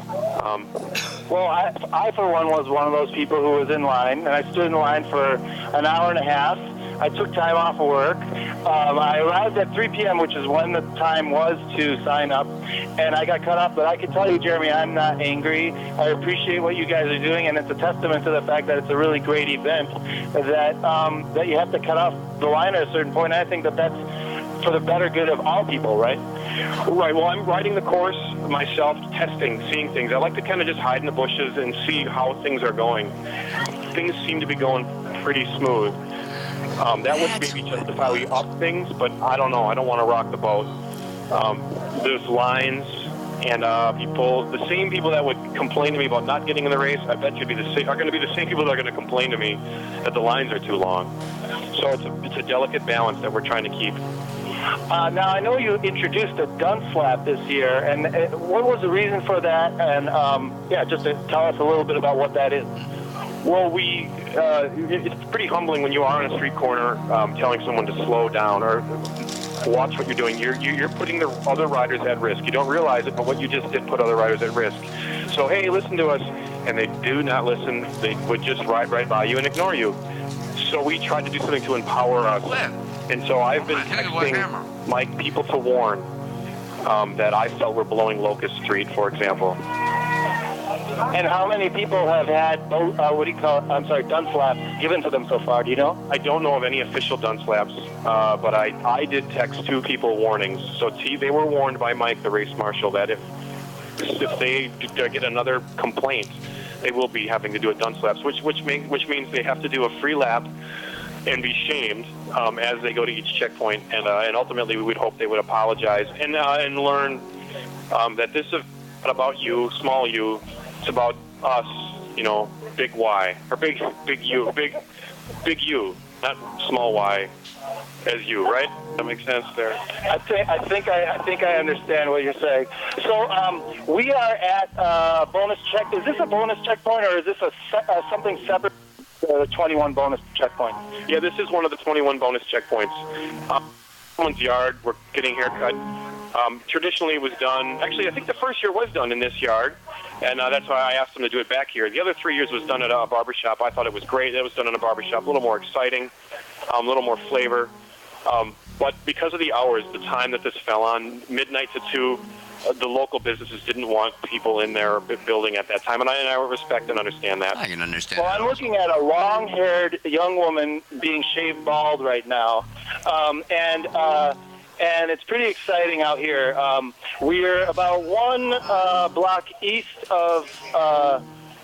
Well, I, for one, was one of those people who was in line, and I stood in line for an hour and a half. I took time off of work. I arrived at 3 p.m., which is when the time was to sign up, and I got cut off. But I can tell you, Jeremy, I'm not angry. I appreciate what you guys are doing, and it's a testament to the fact that it's a really great event that you have to cut off the line at a certain point. And I think that that's for the better good of all people, right? Right. Well, I'm riding the course myself, testing, seeing things. I like to kind of just hide in the bushes and see how things are going. Things seem to be going pretty smooth. That would maybe justify we up things, but I don't know. I don't want to rock the boat. There's lines and people, the same people that would complain to me about not getting in the race, I bet you are going to be the same people that are going to complain to me that the lines are too long. So it's a delicate balance that we're trying to keep. Now, I know you introduced a dunce flap this year, and what was the reason for that? And, just to tell us a little bit about what that is. Well, it's pretty humbling when you are on a street corner telling someone to slow down or watch what you're doing. You're putting the other riders at risk. You don't realize it, but what you just did put other riders at risk. So, hey, listen to us. And they do not listen. They would just ride right by you and ignore you. So we tried to do something to empower us. And so I've been texting my people to warn that I felt were blowing Locust Street, for example. And how many people have had, dunce flaps given to them so far? Do you know? I don't know of any official dunce flaps, but I did text 2 people warnings. So they were warned by Mike, the race marshal, that if they get another complaint, they will be having to do a dunce flaps, which means they have to do a free lap and be shamed as they go to each checkpoint. And ultimately, we would hope they would apologize and learn that this is not about you, small you. It's about us, big Y, or big U, big U, not small Y as you, right? That makes sense there. I think I understand what you're saying. So we are at bonus check. Is this a bonus checkpoint, or is this something separate? The 21 bonus checkpoints. Yeah, this is one of the 21 bonus checkpoints. Someone's yard, we're getting haircut. Traditionally, it was done. Actually, I think the first year was done in this yard, and that's why I asked them to do it back here. The other 3 years was done at a barbershop. I thought it was great. It was done in a barbershop, a little more exciting, a little more flavor. But because of the hours, the time that this fell on, midnight to 2, the local businesses didn't want people in their building at that time, and I respect and understand that. I can understand. Well, I'm looking at a long-haired young woman being shaved bald right now, and it's pretty exciting out here. We're about 1 block east of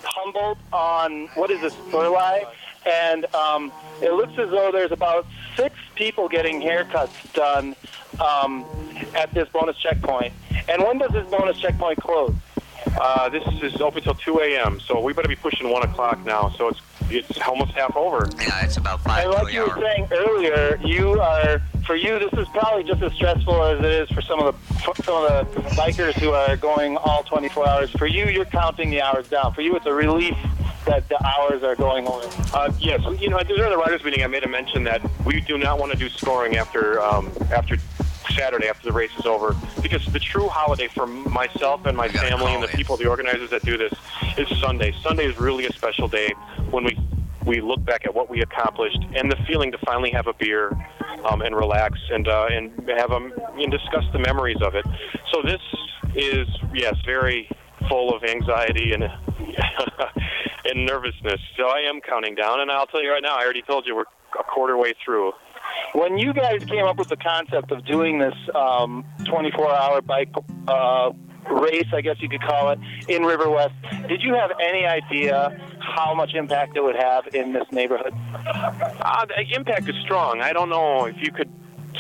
Humboldt on, what is this, Burleigh? And it looks as though there's about 6 people getting haircuts done at this bonus checkpoint. And when does this bonus checkpoint close? This is open till 2 a.m., so we better be pushing 1 o'clock now, so it's almost half over. Yeah, it's about 5 and like you were saying earlier, for you, this is probably just as stressful as it is for some of the bikers who are going all 24 hours. For you, you're counting the hours down. For you, it's a relief that the hours are going away. Yes, during the riders meeting, I made a mention that we do not want to do scoring after Saturday after the race is over, because the true holiday for myself and my family and the people, the organizers that do this, is Sunday. Sunday is really a special day when we look back at what we accomplished and the feeling to finally have a beer and relax and have and discuss the memories of it. So this is, yes, very full of anxiety and and nervousness. So I am counting down, and I'll tell you right now, I already told you we're a quarter way through. When you guys came up with the concept of doing this 24-hour bike race, I guess you could call it, in River West, did you have any idea how much impact it would have in this neighborhood? The impact is strong. I don't know if you could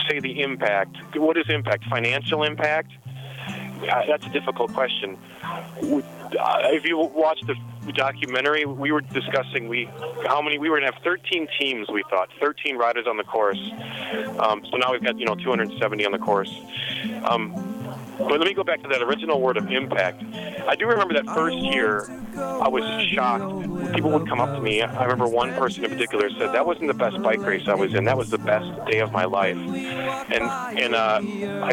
say the impact. What is impact? Financial impact? That's a difficult question. If you watch the documentary, we were discussing we were going to have 13 teams, we thought, 13 riders on the course. So now we've got 270 on the course. But let me go back to that original word of impact. I do remember that first year, I was shocked. People would come up to me. I remember one person in particular said, "That wasn't the best bike race I was in. That was the best day of my life." And I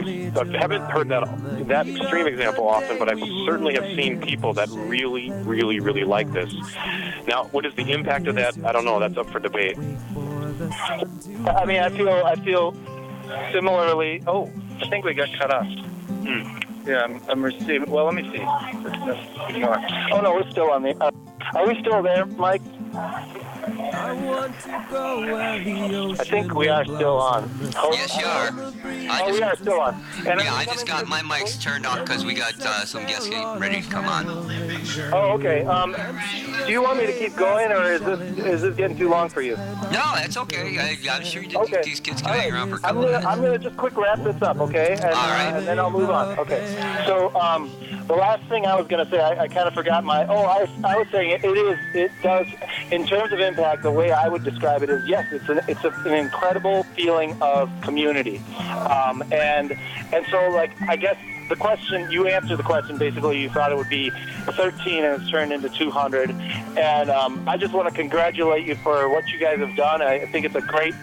haven't heard that extreme example often, but I certainly have seen people that really, really, really like this. Now, what is the impact of that? I don't know. That's up for debate. I mean, I feel similarly. Oh, I think we got cut off. Yeah, I'm receiving. Well, let me see. Oh no, we're still on the. Are we still there, Mike? I think we are still on. Yes, you are. We are still on. And I just got my mics turned on because we got some guests getting ready to come on. Oh, okay. Do you want me to keep going, or is this getting too long for you? No, that's okay. I'm sure these kids can hang around for a couple I'm minutes. gonna just quick wrap this up, okay? And, all right. And then I'll move on. Okay. So the last thing I was gonna say, I kind of forgot my. I was saying it does in terms of impact. The way I would describe it is yes, it's an incredible feeling of community, and so like I guess. The question, you answered the question, basically you thought it would be 13 and it's turned into 200. And I just want to congratulate you for what you guys have done. I think it's a great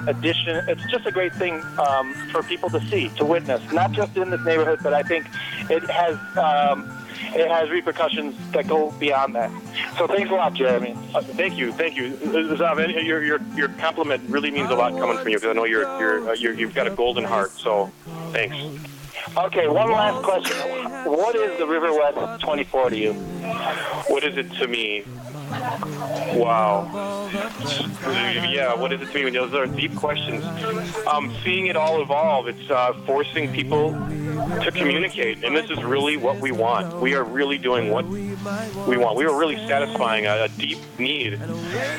addition. It's just a great thing for people to see, to witness, not just in this neighborhood, but I think it has repercussions that go beyond that. So thanks a lot, Jeremy. Thank you. Zav, your compliment really means a lot coming from you because I know you've got a golden heart. So thanks. Okay, one last question. What is the River West 24 to you? What is it to me? Wow. Yeah, what is it to me? Those are deep questions. Seeing it all evolve, it's forcing people to communicate, and this is really what we want. We are really doing what we want. We are really satisfying a deep need.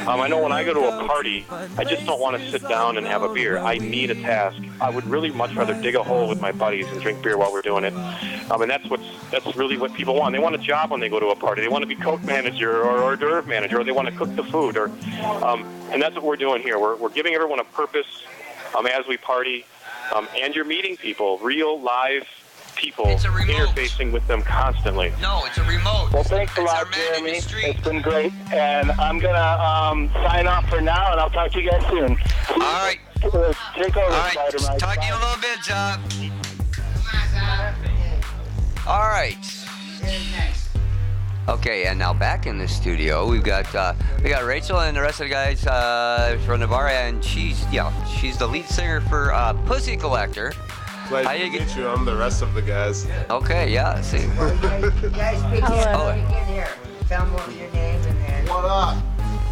I know when I go to a party, I just don't want to sit down and have a beer. I need a task. I would really much rather dig a hole with my buddies and drink beer while we're doing it. And that's really what people want. They want a job when they go to a party. They want to be coke manager or hors d'oeuvre manager, or they want to cook the food, and that's what we're doing here. We're giving everyone a purpose as we party, and you're meeting people, real live people, interfacing with them constantly. No, it's a remote. Well, thanks a lot, Jeremy. It's been great, and I'm gonna sign off for now, and I'll talk to you guys soon. All right. Take over, All right. Spider-Man. Talk to you in a little bit, John. All right. Okay, and now back in the studio, we got Rachel and the rest of the guys from Navarre, and she's the lead singer for Pussy Collector. Pleasure to meet you. I'm the rest of the guys. Okay, yeah. See. You guys speak in here. Tell them what your name and then. What up?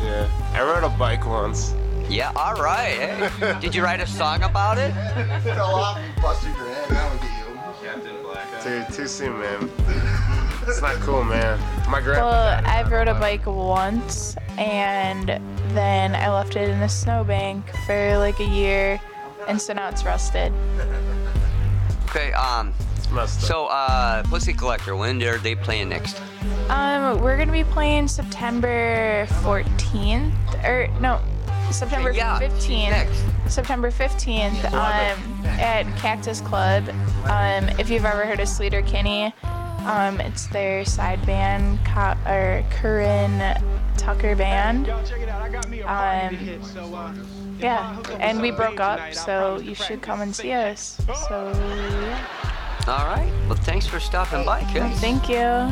Yeah, I rode a bike once. Yeah, all right. Hey, did you write a song about it? Fell off and busted your head. That would be you. Captain Black. Dude, too soon, man. It's not cool, man. My grandpa. Well, I've rode a bike once, and then I left it in a snowbank for like a year, and so now it's rusted. Okay, so Pussy Collector, when are they playing next? We're gonna be playing September 14th, or no, September 15th. September 15th at Cactus Club. If you've ever heard of Sleater Kinney, it's their side band, Corinne Tucker Band. Yeah, and we broke up, so you should come and see us. So, yeah. All right. Well, thanks for stopping by, kids. Thank you.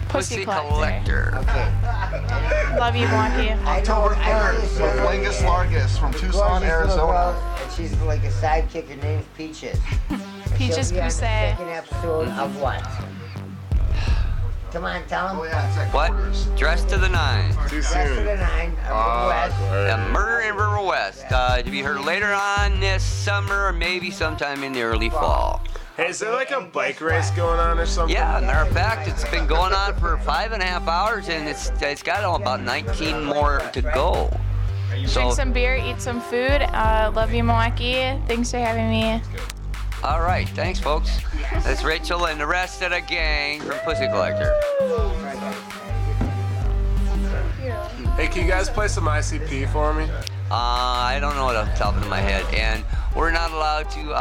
Pussy Collector. Okay. Love you, Blondie. October 3rd with Lingus Largus from Tucson, Arizona. And she's like a sidekick. Her name's Peaches. Peaches She'll be on the Poussey. second episode of what? Come on, tell them. What? Dressed to the Nines. Too Dressed to the Nine. River West. Murder in River West. To be heard later on this summer, or maybe sometime in the early fall. Hey, is there like a bike race going on or something? Yeah, matter of fact, it's been going on for 5.5 hours, and it's got about 19 more to go. Drink some beer, eat some food. Love you, Milwaukee. Thanks for having me. All right, thanks, folks. That's Rachel and the rest of the gang from Pussy Collector. Hey, can you guys play some ICP for me? I don't know what off the top of my head, and we're not allowed to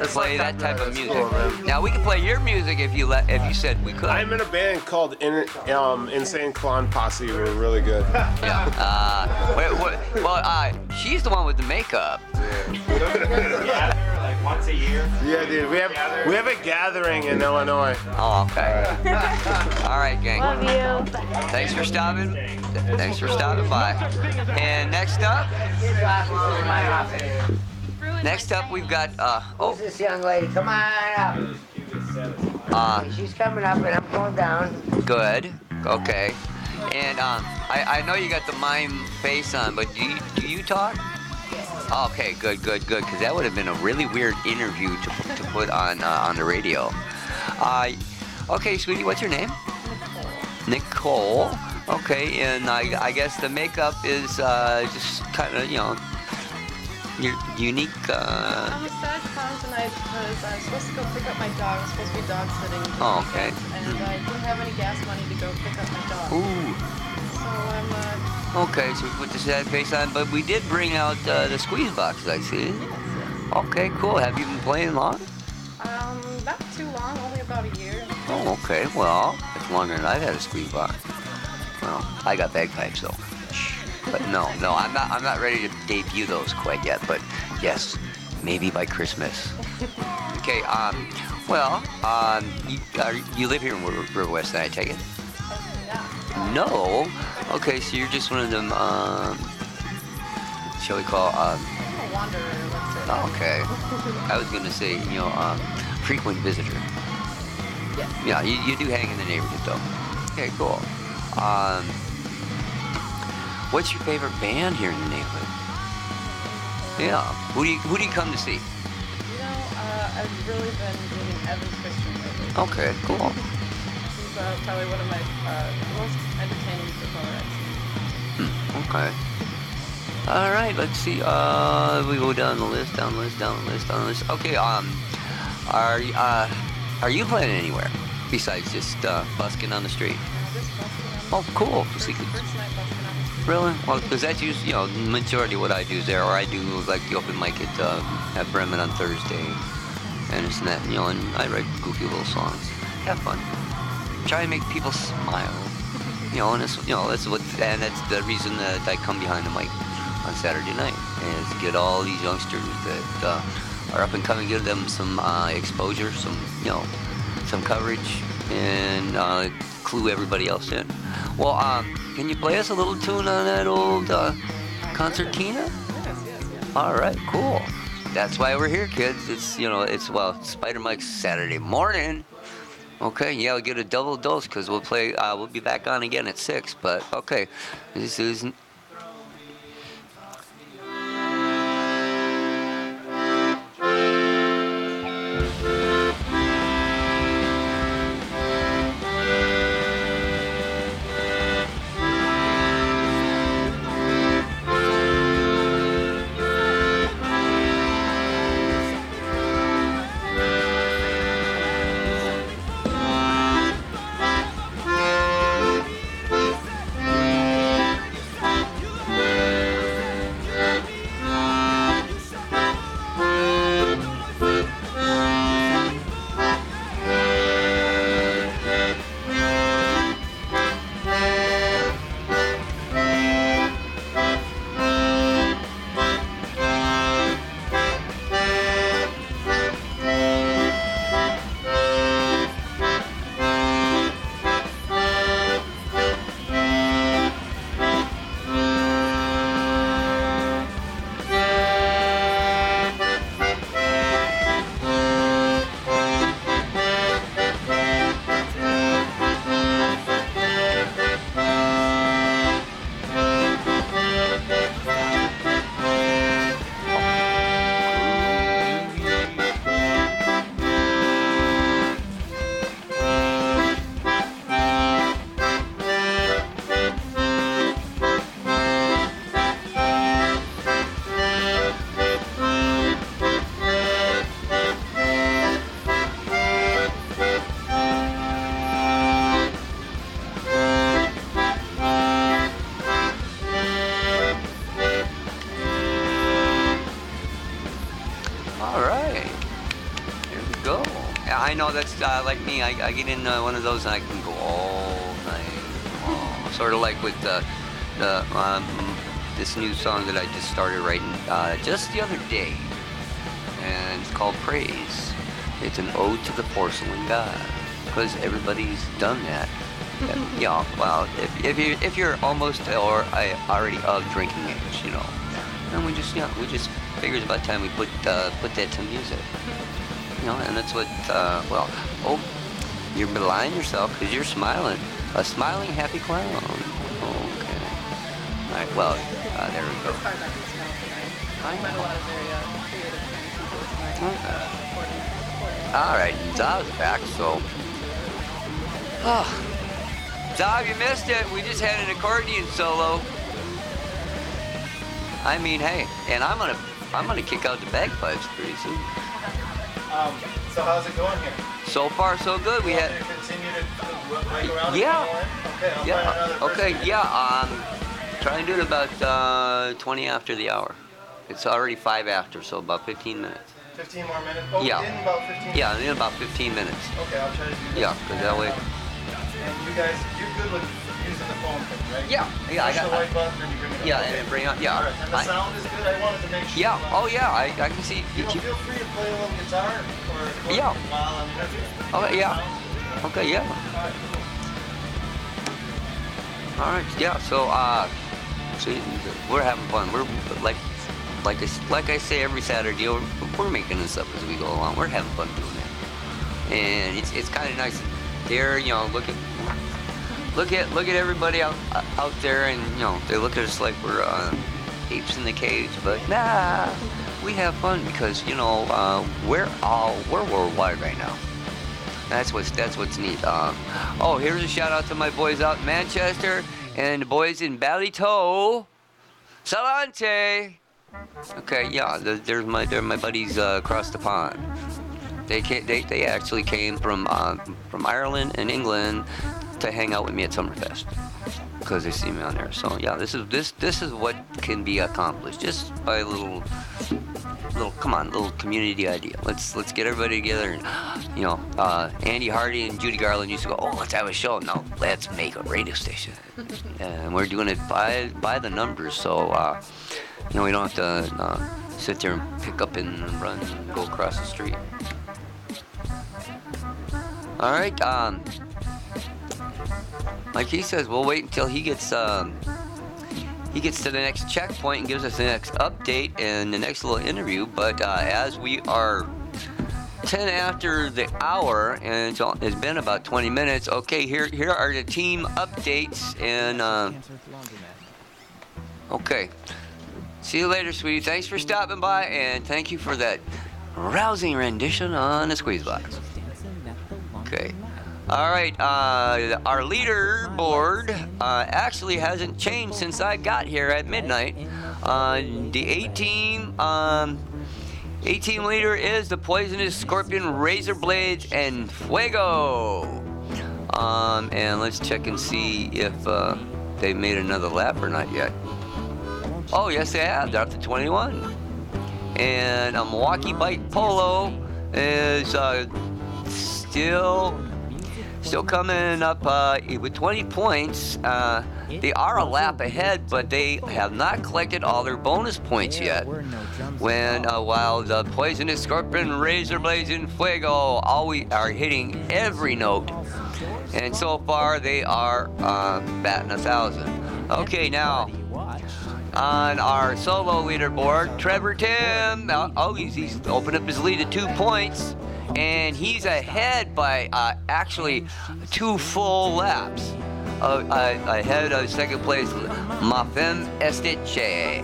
play that type of music. Cool, now we can play your music if you said we could. I'm in a band called Insane Clown Posse. We're really good. Yeah. She's the one with the makeup. Once a year? Yeah, dude. We have a gathering in Illinois. Oh, okay. All right, gang. Love you. Thanks for stopping. Thanks for stopping by. And next up, we've got Who's this young lady? Come on up. She's coming up, and I'm going down. Good. Okay. And I know you got the mime face on, but do you talk? Okay, good. Because that would have been a really weird interview to put on the radio. Okay, sweetie, what's your name? Nicole. Okay, and I guess the makeup is just kind of, unique. I'm a sad clown tonight because I was supposed to go pick up my dog. I was supposed to be dog sitting. Oh, okay. And I didn't have any gas money to go pick up my dog. Ooh. So I'm Okay, so we put the sad face on, but we did bring out the squeeze box, I see. Okay, cool. Have you been playing long? not too long, only about a year. Oh, okay. Well, it's longer than I've had a squeeze box. Well, I got bagpipes though. But no, I'm not ready to debut those quite yet. But yes, maybe by Christmas. Okay. You live here in River West, I take it? No. Okay, so you're just one of them. Shall we call? I'm a wanderer, let's say. Okay. I was gonna say, frequent visitor. Yeah. Yeah, you do hang in the neighborhood though. Okay, cool. What's your favorite band here in the neighborhood? Yeah. Who do you come to see? I've really been doing Evan's Christian lately. Okay, cool. He's probably one of my most entertaining performers I've seen. Okay. All right, let's see. We go down the list. Okay. Are you playing anywhere besides just busking on the street? Oh, cool. Really? Well, because that's usually, the majority of what I do is there, or I do like the open mic at Bremen on Thursday, and it's that, and I write goofy little songs. Have fun. Try and make people smile. And that's the reason that I come behind the mic on Saturday night, is to get all these youngsters that are up and coming, give them some exposure, some coverage, and clue everybody else in. Well, can you play us a little tune on that old concertina? Yes. All right, cool. That's why we're here, kids. It's Spider Mike's Saturday morning. Okay, yeah, we'll get a double dose because we'll play. We'll be back on again at 6. But okay, this is. Like me, I get in one of those and I can go all night long. Sort of like with this new song that I just started writing just the other day. and it's called Praise. It's an ode to the porcelain god, because everybody's done that. Yeah, well, if you're almost or already of drinking age, you know, and we just figure it's about time we put that to music, you know, and that's what you're belying yourself because you're smiling, a smiling happy clown. Okay, all right, well, there we go. I met a lot of very creative people tonight. All right, Zob's back, so. Zob, you missed it. We just had an accordion solo. I mean, hey, and I'm gonna kick out the bagpipes pretty soon. So how's it going here? So far, so good. We had. Continue to hang around. Yeah. Okay, I'll Yeah. find another person. Okay. Yeah. Try and do it about 20 after the hour. It's already 5 after, so about 15 minutes. 15 more minutes? Oh, Yeah. in about 15 Yeah, in about 15 minutes. Okay, I'll try to do that. Yeah, because that way. And you guys, you're good with using the phone thing, right? Yeah, yeah, I Push got- the white button and you bring it up. Yeah, Okay. and bring up. Yeah. All right, and the sound is good. I wanted to make sure. Yeah. Oh yeah. I can see. You know, feel free to play a little guitar or Yeah. while I'm interviewing. Oh yeah. Okay. Yeah. All right. Yeah. So see, we're having fun. We're like I say every Saturday, we're making this up as we go along. We're having fun doing it, and it's kind of nice. There, you know, look at everybody out there, and you know they look at us like we're apes in the cage. But nah, we have fun because you know we're worldwide right now. That's what's neat. Oh, here's a shout out to my boys out in Manchester and the boys in Ballytoe, Salante. Okay, yeah, they're my buddies across the pond. They actually came from Ireland and England to hang out with me at Summerfest because they see me on there. So yeah, this is what can be accomplished just by a little community idea. Let's get everybody together and you know Andy Hardy and Judy Garland used to go, oh, let's have a show. No, let's make a radio station, and we're doing it by the numbers. So you know we don't have to sit there and pick up and run and go across the street. All right, like he says, we'll wait until he gets to the next checkpoint and gives us the next update and the next little interview. But as we are 10 after the hour, and it's been about 20 minutes. Okay, here are the team updates, and okay. See you later, sweetie. Thanks for stopping by, and thank you for that rousing rendition on the squeeze box. Okay. All right. Our leaderboard actually hasn't changed since I got here at midnight. The 8-team leader is the Poisonous Scorpion, Razor Blades, and Fuego. And let's check and see if they made another lap or not yet. Oh, yes, they have. They're up to 21. And Milwaukee Bike Polo is still coming up with 20 points. They are a lap ahead, but they have not collected all their bonus points yet. While the Poisonous Scorpion, Razor Blades, and Fuego always are hitting every note. And so far, they are batting 1,000. Okay, now, on our solo leaderboard, Trevor Tim, he's opened up his lead at 2 points. And he's ahead by actually 2 full laps. Ahead of second place, Mafem Estiche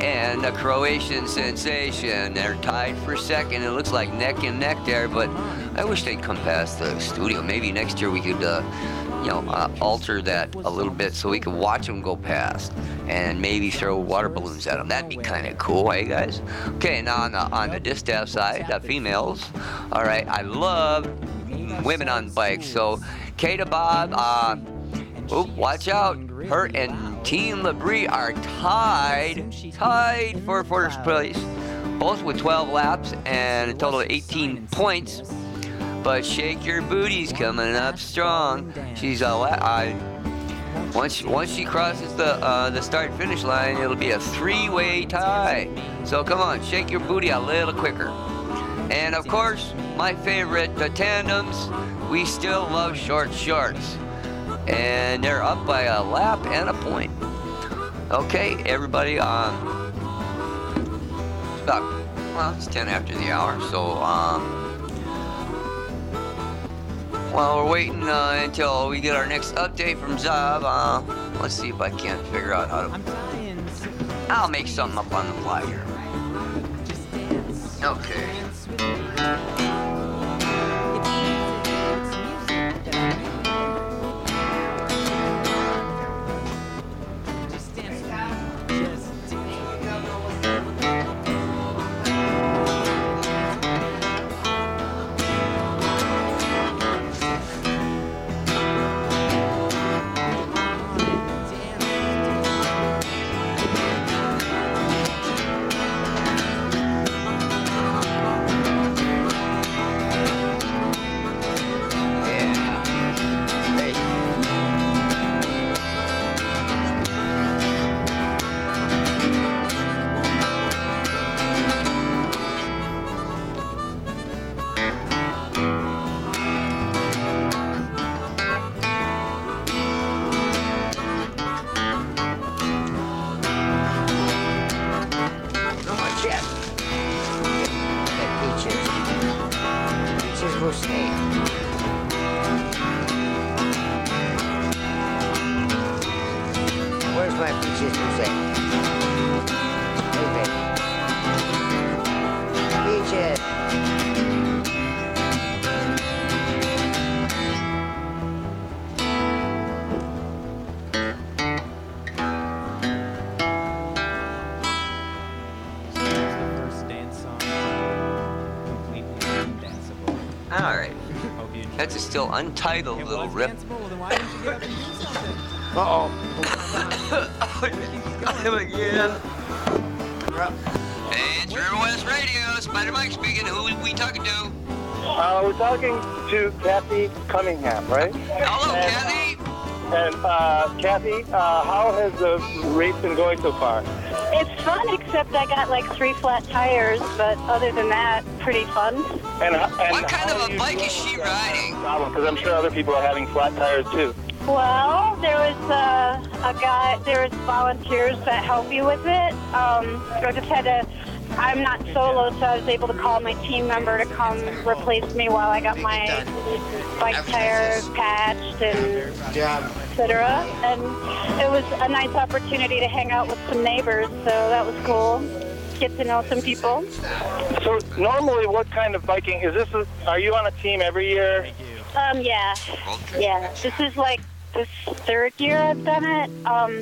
and the Croatian sensation. They're tied for second. It looks like neck and neck there, but I wish they'd come past the studio. Maybe next year we could, alter that a little bit so we could watch them go past and maybe throw water balloons at them. That'd be kind of cool, hey guys? Okay, now on the distaff side, females. All right, I love women on bikes. So Kata Bob, watch out. Her and Team Labrie are tied for first place, both with 12 laps and a total of 18 points. But Shake Your Booty's coming up strong. She's Once she crosses the start finish line, it'll be a 3-way tie. So come on, shake your booty a little quicker. And of course, my favorite, the tandems. We still love short shorts, and they're up by a lap and a point. Okay, everybody. It's 10 after the hour, so while we're waiting until we get our next update from Zob, let's see if I can't figure out how to. I'll make something up on the fly here. Okay. Where's my peaches, Jose? Hey, baby. Peaches. All right. That's a still untitled little rip. Uh-oh. Again. Hey, it's River West Radio. Spider Mike speaking. Who are we talking to? We're talking to Kathy Cunningham, right? Hello, Kathy. And Kathy, how has the race been going so far? It's fun, except I got like 3 flat tires, but other than that, pretty fun. And what kind of a bike is she riding? Because I'm sure other people are having flat tires too. Well, there was a guy, there was volunteers that help you with it. I just had to, I'm not solo, so I was able to call my team member to come replace me while I got my bike tires patched and et cetera. And it was a nice opportunity to hang out with some neighbors, so that was cool. Get to know some people. So normally what kind of biking, are you on a team every year? Yeah. Yeah. This is like the 3rd year I've done it.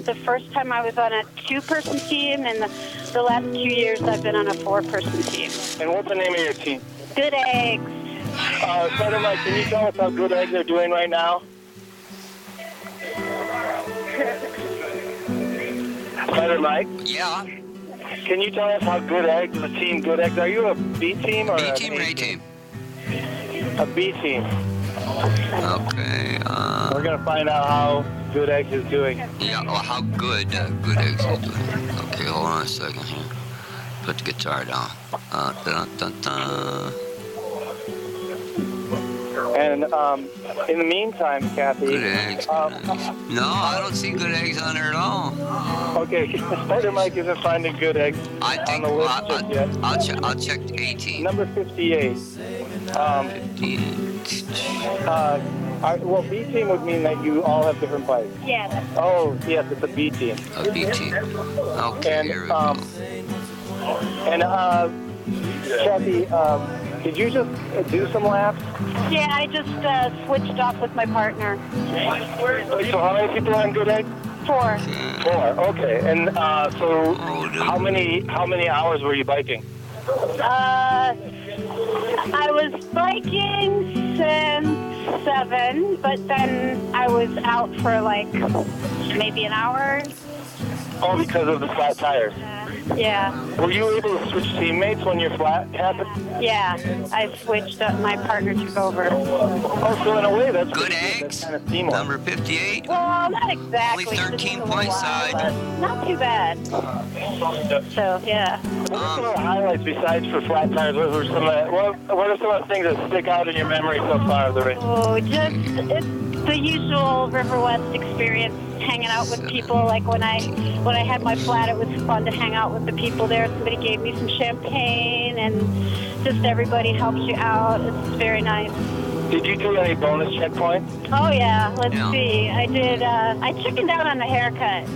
The first time I was on a 2-person team, and the last 2 years I've been on a 4-person team. And what's the name of your team? Good Eggs. Spider Mike, can you tell us how Good Eggs are doing right now? Spider Mike? Yeah. Can you tell us how Good Eggs, the team Good Eggs, are you a B team or B team or A team? A B team. Okay. We're gonna find out how Good Eggs is doing. Yeah. Well, how good Good Eggs is doing. Okay, hold on a second here. Put the guitar down. Dun, dun, dun. And in the meantime, Kathy. Good Eggs. No, I don't see Good Eggs on there at all. Okay, Spider Mike isn't finding Good Eggs on the list just yet. I'll check 18. Number 58. 58. Well, B team would mean that you all have different bikes. Yeah. Oh, yes, it's a B team. A B team. Okay, And, here we go. And Kathy, did you just do some laps? Yeah, I just switched off with my partner. So how many people are on Good Egg? 4. 4. Okay. And so how many hours were you biking? I was biking since 7, but then I was out for like maybe an hour. Oh, because of the flat tires. Yeah. Were you able to switch teammates when your flat happened? Yeah, I switched up. My partner took over. Oh, so in a way, that's Good eggs. kind of seamless. Number 58. Well, not exactly. Only 13 just a little points while, side. but not too bad. So, yeah. What are some of the highlights besides for flat tires? What are some of the things that stick out in your memory so far of the race? Oh, just it's the usual River West experience, hanging out with people. Like when I had my flat, it was fun to hang out with the people there. Somebody gave me some champagne, and just everybody helps you out. It's very nice. Did you do any bonus checkpoints? Oh yeah, let's see. I did. I chickened out on the haircut.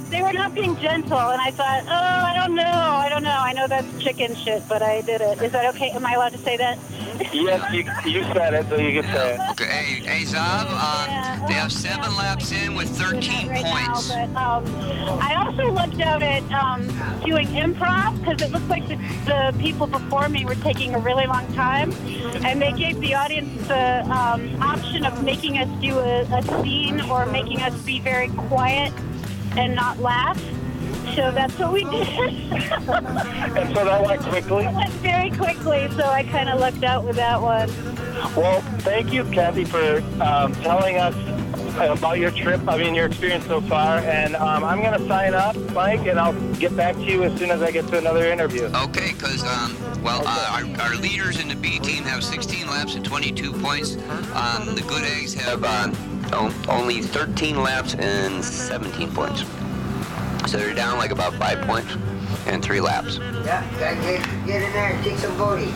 They were not being gentle, and I thought, I don't know. I know that's chicken shit, but I did it. Is that okay? Am I allowed to say that? Yes, you said it, so you can say it. Okay, hey Zab, they have 7 laps in with 13 points. Now, but, I also looked out at doing improv because it looked like the people before me were taking a really long time, and they gave the audience the option of making us do a scene or making us be very quiet and not laugh. So that's what we did. And so that went quickly? It went very quickly, so I kind of lucked out with that one. Well, thank you, Kathy, for telling us about your trip, your experience so far. And I'm going to sign up, Mike, and I'll get back to you as soon as I get to another interview. Okay, because, our leaders in the B team have 16 laps and 22 points. The Good Eggs have only 13 laps and 17 points. So they're down like about 5 points and 3 laps. Yeah, gotta get in there and kick some booty.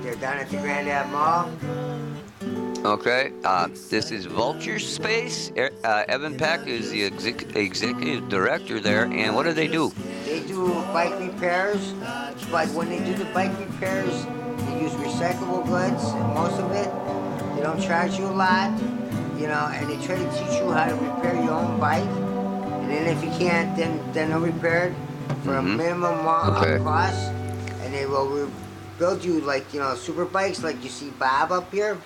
They're down at the Grand Ave Mall. Okay, this is Vulture Space. Evan Peck is the executive director there, and what do? They do bike repairs, but when they do the bike repairs, they use recyclable goods, most of it. They don't charge you a lot, and they try to teach you how to repair your own bike. And then if you can't, then they'll repair it for a minimum cost, and they will build you super bikes like you see Bob up here.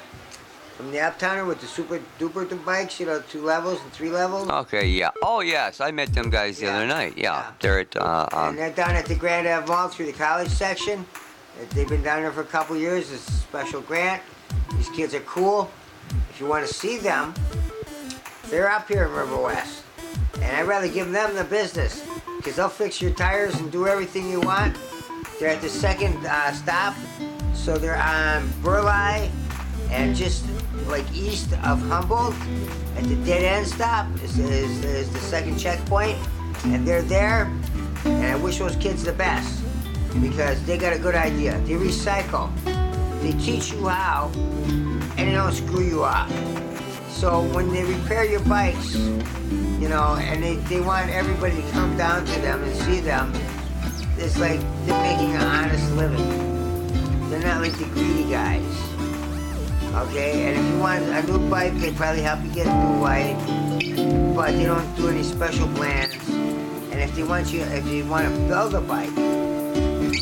From the Uptowner with the super duper bikes, 2 levels and 3 levels. Okay, yeah. Oh, yes, I met them guys the other night. Yeah, they're at. And they're down at the Grand Ave Mall through the college section. They've been down there for a couple years. It's a special grant. These kids are cool. If you want to see them, they're up here in River West. And I'd rather give them the business because they'll fix your tires and do everything you want. They're at the second stop. So they're on Burleigh and just east of Humboldt at the dead end stop is the second checkpoint, and they're there, and I wish those kids the best because they got a good idea. They recycle, they teach you how, and they don't screw you up. So when they repair your bikes, and they want everybody to come down to them and see them, it's like they're making an honest living. They're not like the greedy guys. Okay, and if you want a new bike, they probably help you get a new bike, but they don't do any special plans. And if you want to build a bike,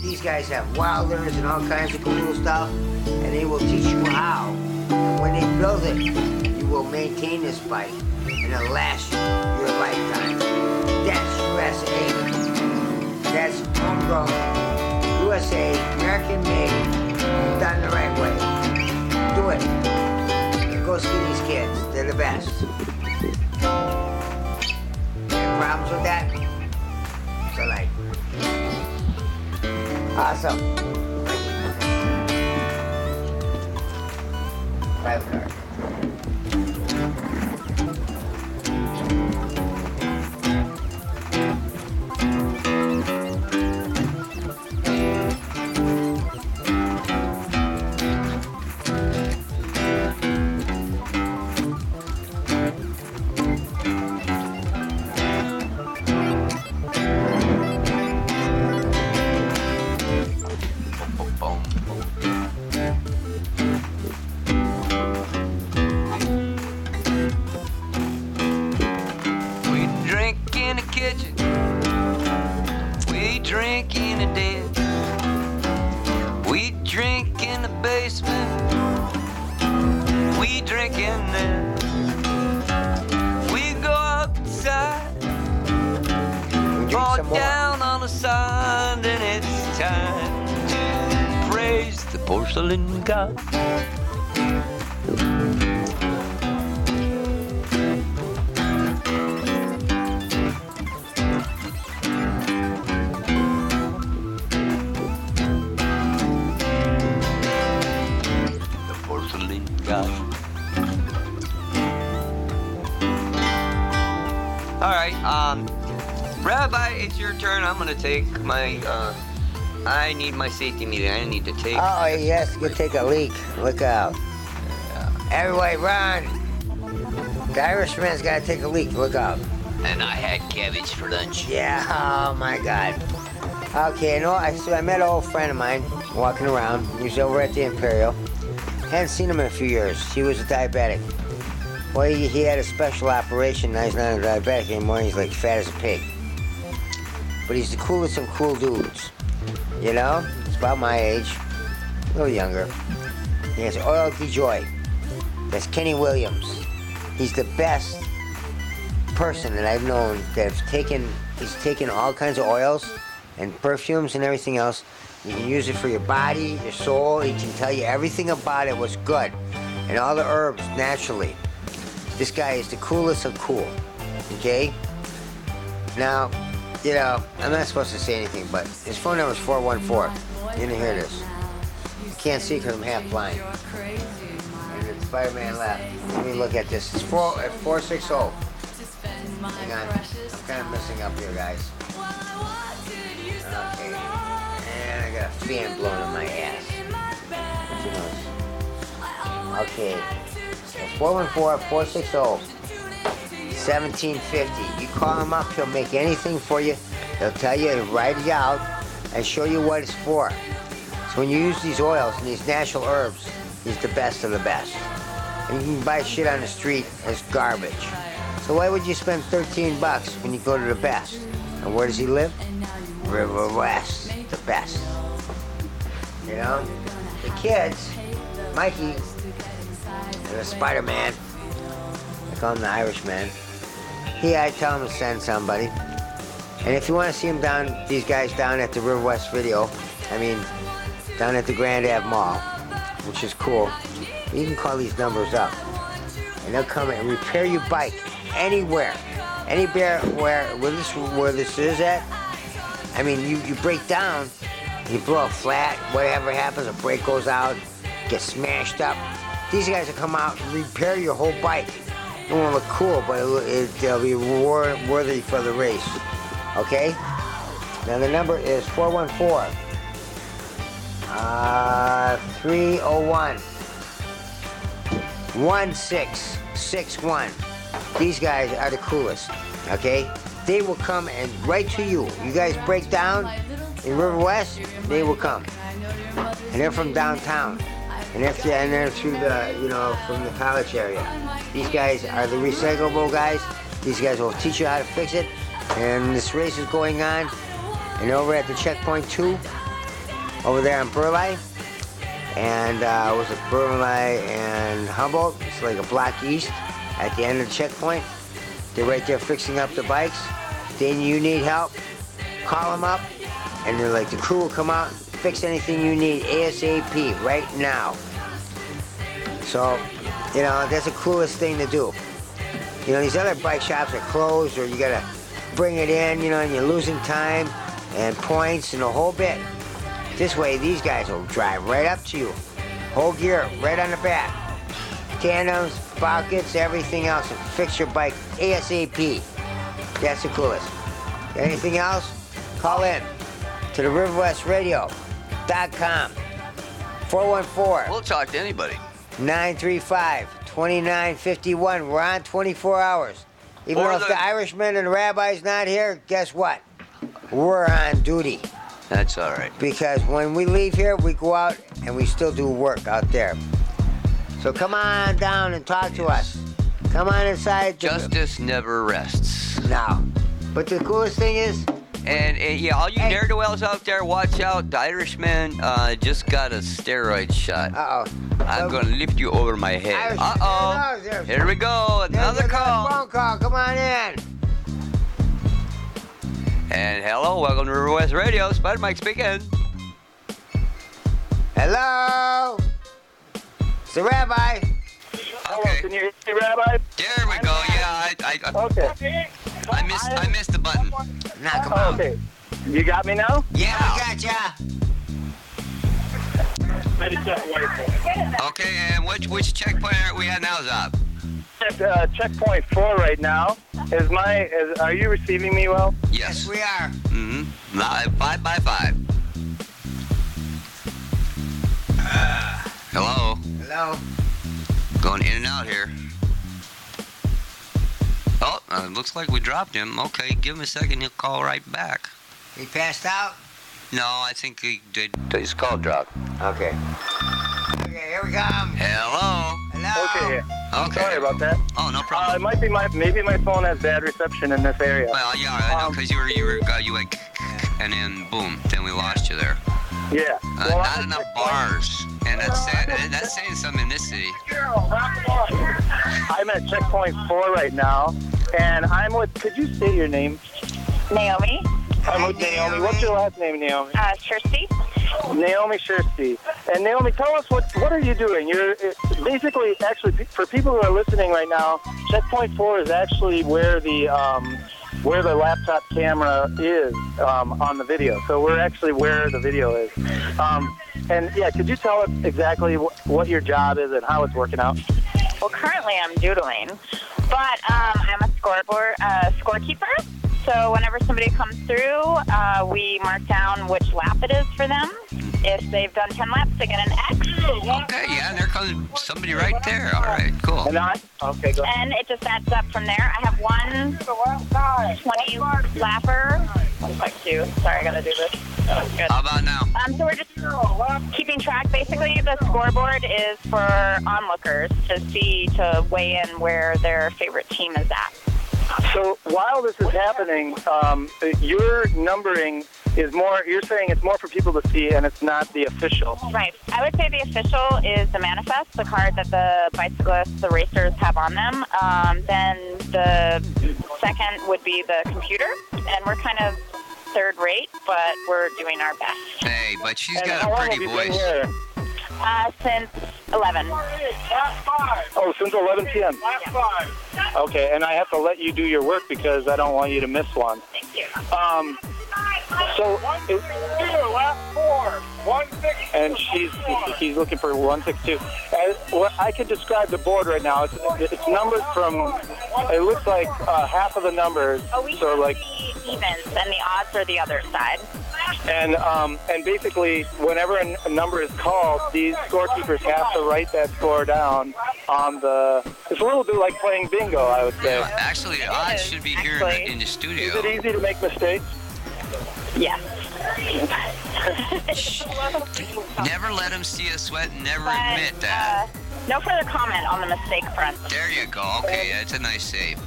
these guys have welders and all kinds of cool stuff, and they will teach you how. And when they build it, you will maintain this bike, and it'll last you your lifetime. That's USA. That's homegrown, USA, American made, done the right way. Do it. And go see these kids. They're the best. Any problems with that? So awesome. Private car. porcelain god. The porcelain god. All right, Rabbi, it's your turn. I'm gonna take my, I need my safety meeting. I need to take. Oh, yes, you take a leak. Look out. Everybody run. The Irishman's got to take a leak. Look out. And I had cabbage for lunch. Yeah, oh my God. Okay, I met an old friend of mine walking around. He was over at the Imperial. Hadn't seen him in a few years. He was a diabetic. Well, he had a special operation. Now he's not a diabetic anymore. He's like fat as a pig. But he's the coolest of cool dudes. You know? He's about my age. A little younger. He has Oil DeJoy. That's Kenny Williams. He's the best person that I've known that he's taken all kinds of oils and perfumes and everything else. You can use it for your body, your soul. He can tell you everything about it was good. And all the herbs naturally. This guy is the coolest of cool. Okay? Now, you know, I'm not supposed to say anything, but his phone number is 414. You didn't hear this. You can't see because I'm half blind. And it's Spider-Man left. Let me look at this. It's 460. Hang on. I'm kind of messing up here, guys. Okay. And I got a fan blowing in my ass. Okay. It's 414-460-1750. You call him up, he'll make anything for you. He'll tell you and write it out and show you what it's for. So when you use these oils and these natural herbs, he's the best of the best. And you can buy shit on the street as garbage. So why would you spend 13 bucks when you go to the best? And where does he live? River West, the best. You know? The kids, Mikey, and the Spider-Man, I call him the Irishman. I tell him to send somebody. And if you want to see him these guys down at the River West Video, down at the Grand Ave Mall, which is cool, you can call these numbers up. And they'll come and repair your bike anywhere. Anywhere where this is at. You break down, you blow a flat, whatever happens, a brake goes out, gets smashed up. These guys will come out and repair your whole bike. It won't look cool, but it'll be worthy for the race. Okay? Now the number is 414-301-1661. These guys are the coolest. Okay? They will come and right to you. You guys break down in River West, they will come. And they're from downtown. And they're through from the college area. These guys are the recyclable guys. These guys will teach you how to fix it. And this race is going on. And over at the checkpoint 2, over there on Burleigh, and was it Burleigh and Humboldt? It's like a block east at the end of the checkpoint. They're right there fixing up the bikes. Then you need help, call them up, and they're like, the crew will come out and fix anything you need ASAP right now. So, that's the coolest thing to do. These other bike shops are closed, or you gotta bring it in, and you're losing time and points and a whole bit. This way, these guys will drive right up to you. Whole gear right on the back. Tandems, buckets, everything else, and fix your bike ASAP. That's the coolest. Anything else? Call in to the riverwestradio.com. 414. We'll talk to anybody. 935-2951. We're on 24 hours. Even though if the Irishman and the rabbi's not here, guess what? We're on duty. That's all right. Because when we leave here, we go out and we still do work out there. So come on down and talk to us. Come on inside. Justice never rests. No. But the coolest thing is... And all you ne'er-do-wells out there, watch out. The Irishman just got a steroid shot. Uh-oh. I'm going to lift you over my head. Uh-oh. Here we go. Another call. Phone call. Come on in. And hello. Welcome to River West Radio. Spider Mike speaking. Hello? It's the rabbi. Okay. Can you hear me, Rabbi? There we go. Yeah, Okay. I missed the button. Now, come on. Okay. You got me now? Yeah, we got ya. Okay, and which checkpoint are we at now, Zob? At checkpoint 4 right now. Are you receiving me well? Yes. We are. Mm-hmm. 5 by 5. Hello. Hello. Going in and out here. Oh, looks like we dropped him. Okay, give him a second. He'll call right back. He passed out? No, I think he did. His call dropped. Okay. Okay, here we come. Hello. Hello. Okay. Sorry about that. Oh, no problem. It might be maybe my phone has bad reception in this area. Well, yeah, I know, because you went, and then boom, then we lost you there. Yeah. Not enough bars, and that's saying something in this city. I'm at checkpoint 4 right now, and I'm with. Could you state your name? Naomi. I'm with Naomi. What's your last name, Naomi? Shirsty. Naomi Shirsty. And Naomi, tell us what are you doing? You're basically, actually, for people who are listening right now, checkpoint 4 is actually where the laptop camera is on the video. So we're actually where the video is. And yeah, could you tell us exactly what your job is and how it's working out? Well, currently I'm doodling, but I'm a scorekeeper. So whenever somebody comes through, we mark down which lap it is for them. If they've done 10 laps, they get an X. Okay, yeah, and there comes somebody right there. All right, cool. Okay, go ahead. And it just adds up from there. I have one 20 lapper. 1.2. Sorry, I gotta do this. Oh, good. How about now? So we're just keeping track. Basically, the scoreboard is for onlookers to weigh in where their favorite team is at. So while this is happening, your numbering is more, you're saying it's more for people to see and it's not the official. Right. I would say the official is the manifest, the card that the bicyclists, the racers have on them. Then the second would be the computer, and we're kind of third rate, but we're doing our best. Hey, but she's And got how a long pretty have you been voice. here? Since 11. Oh, since 11 p.m. Okay, and I have to let you do your work because I don't want you to miss one. Thank you. So, and he's looking for 162. I could describe the board right now. It's numbered from. It looks like half of the numbers. Oh, we so have like the evens, and the odds are the other side. And basically, whenever a number is called, these scorekeepers have to write that score down on the. It's a little bit like playing bingo, I would say. Actually, odds should be here in the studio. Is it easy to make mistakes? Yes. Never let him see us sweat and never admit that. No further comment on the mistake front. There you go. Okay, that's a nice save.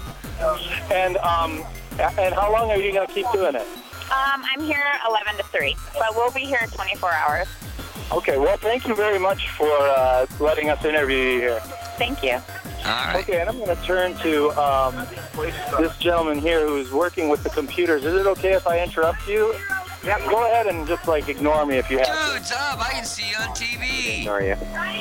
And how long are you going to keep doing it? I'm here 11 to 3, but we'll be here 24 hours. Okay, well, thank you very much for letting us interview you here. Thank you. All right. Okay, and I'm going to turn to this gentleman here who's working with the computers. Is it okay if I interrupt you? Yeah, go ahead and just, ignore me if you have to. Dude, Zob, I can see you on TV. How are you?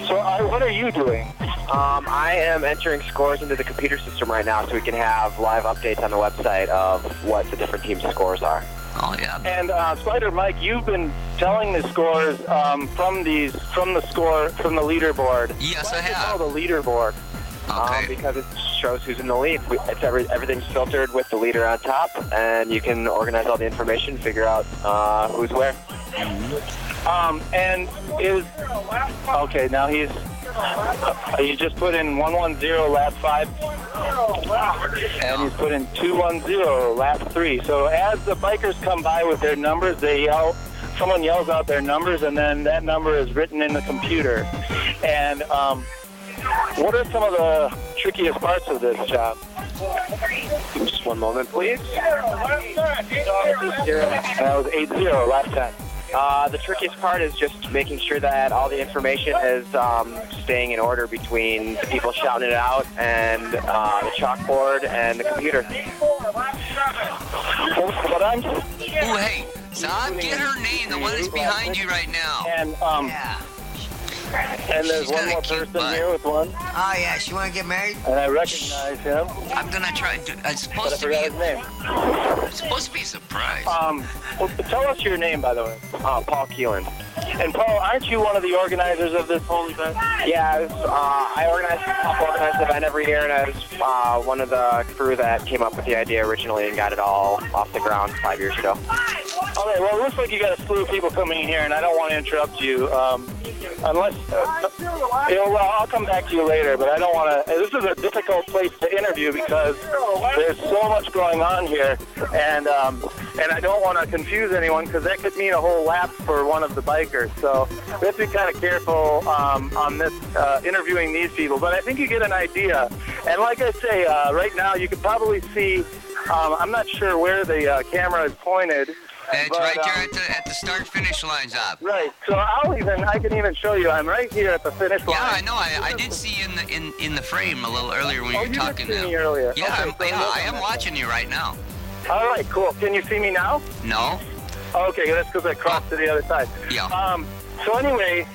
So, what are you doing? I am entering scores into the computer system right now so we can have live updates on the website of what the different teams' scores are. Oh, yeah. And Spider Mike, you've been telling the scores from the leaderboard. Yes, Why I is it have. called the leaderboard? Because it shows who's in the lead. Everything's filtered with the leader on top, and you can organize all the information, figure out who's where. And is okay. Now he's just put in 110 lap 5, and he's put in 210 lap 3. So as the bikers come by with their numbers, they yell. Someone yells out their numbers, and then that number is written in the computer. And what are some of the trickiest parts of this job? Just one moment, please. That was 8-0 last time. The trickiest part is just making sure that all the information is staying in order between the people shouting it out and the chalkboard and the computer. Ooh, hey, Zob, get her name, the one that's behind you right now. And And there's one more person here with one. Oh yeah, she want to get married? And I recognize him. I'm gonna try to. It's supposed to be. His name. It's supposed to be a surprise. Well, tell us your name, by the way. Paul Keelan. And Paul, aren't you one of the organizers of this whole event? Yeah, I help organize the event every year, and I was one of the crew that came up with the idea originally and got it all off the ground 5 years ago. Okay, well, it looks like you got a slew of people coming in here, and I don't want to interrupt you. Unless, I'll come back to you later, but I don't want to. This is a difficult place to interview because there's so much going on here, and I don't want to confuse anyone because that could mean a whole lap for one of the bikers. So we have to be kind of careful on this interviewing these people. But I think you get an idea. And like I say, right now you could probably see. I'm not sure where the camera is pointed. It's right there at the start-finish line's up. Right. So I can even show you. I'm right here at the finish line. Yeah, I know. I did see you in the frame a little earlier when you were talking. You did see me earlier. Yeah, Okay, I am watching you right now. All right, cool. Can you see me now? No. Okay, that's because I crossed to the other side. Yeah. So anyway,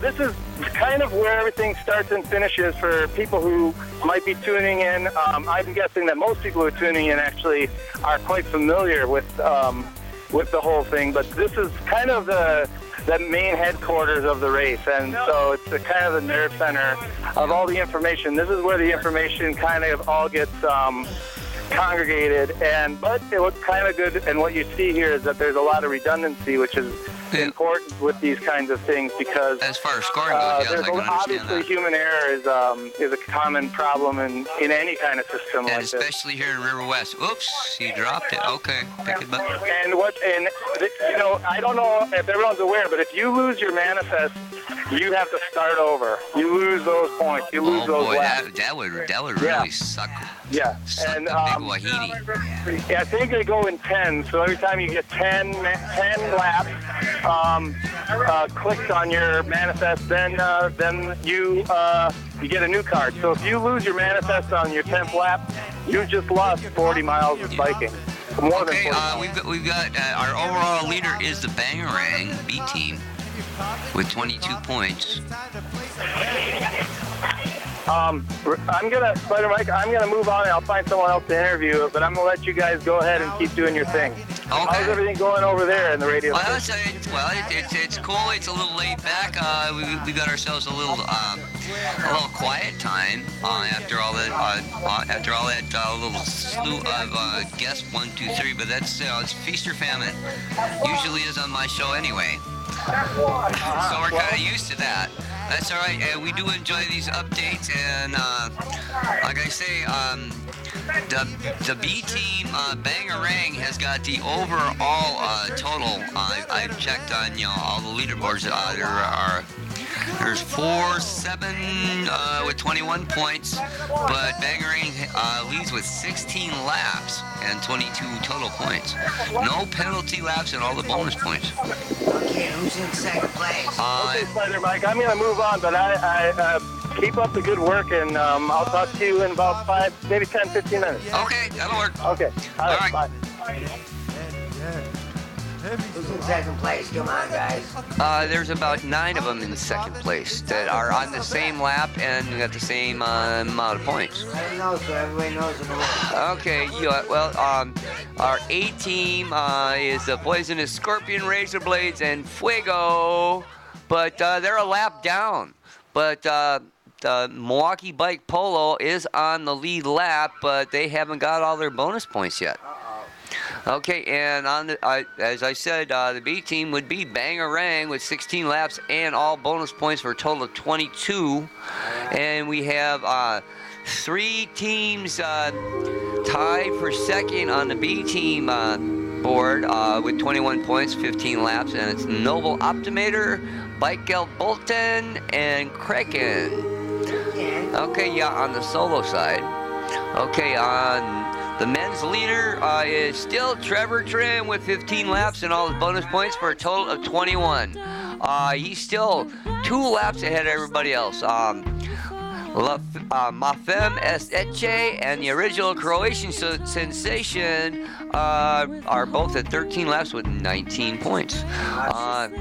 this is kind of where everything starts and finishes for people who might be tuning in. I'm guessing that most people who are tuning in actually are quite familiar with the whole thing, but this is kind of the main headquarters of the race, and so it's kind of the nerve center of all the information. This is where the information kind of all gets congregated, but it looks kind of good, and what you see here is that there's a lot of redundancy, which is important with these kinds of things because as far as scoring goes, yes, I can understand obviously that. human error is a common problem in any kind of system And like especially here in River West. Oops, he dropped it. Okay, pick it back. And I don't know if everyone's aware, but if you lose your manifest, you have to start over. You lose those points. You lose those laps. that would really suck. Yeah, and big Wahidi. Yeah, I think they go in 10. So every time you get 10 laps clicked on your manifest, then you get a new card. So if you lose your manifest on your 10th lap, you just lost 40 miles of biking. More than 40 we've got our overall leader is the Bangarang B team with 22 points. Spider Mike, I'm gonna move on and I'll find someone else to interview, but I'm gonna let you guys go ahead and keep doing your thing. Okay. How's everything going over there in the radio station? It's cool. It's a little laid back. We got ourselves a little quiet time after all that little slew of guests 1, 2, 3. But that's it's feast or famine. Usually is on my show anyway. So we're kind of used to that. That's all right. We do enjoy these updates, and like I say, the B team Bangarang has got the overall total. I've checked on all the leaderboards. There's 4-7 with 21 points, but Bangarang leads with 16 laps and 22 total points. No penalty laps and all the bonus points. Okay, who's in second place? Okay, Spider Mike, I'm going to move on, but I keep up the good work, and I'll talk to you in about 5, maybe 10, 15 minutes. Okay, that'll work. Okay, all right. Bye. Who's in second place? Come on, guys. There's about 9 of them in second place that are on the same lap and got the same amount of points. I don't know, so everybody knows in the world. Okay, our A team is the Poisonous Scorpion, Razor Blades, and Fuego, but they're a lap down. But the Milwaukee Bike Polo is on the lead lap, but they haven't got all their bonus points yet. Okay, and as I said, the B team would be Bangarang with 16 laps and all bonus points for a total of 22. And we have 3 teams tied for second on the B team board with 21 points, 15 laps, and it's Noble Optimator, Bike Bolton, and Kraken. Okay, on the solo side. Okay, on the men's leader is still Trevor Trim with 15 laps and all his bonus points for a total of 21. He's still 2 laps ahead of everybody else. Mafem Eche and the original Croatian sensation are both at 13 laps with 19 points.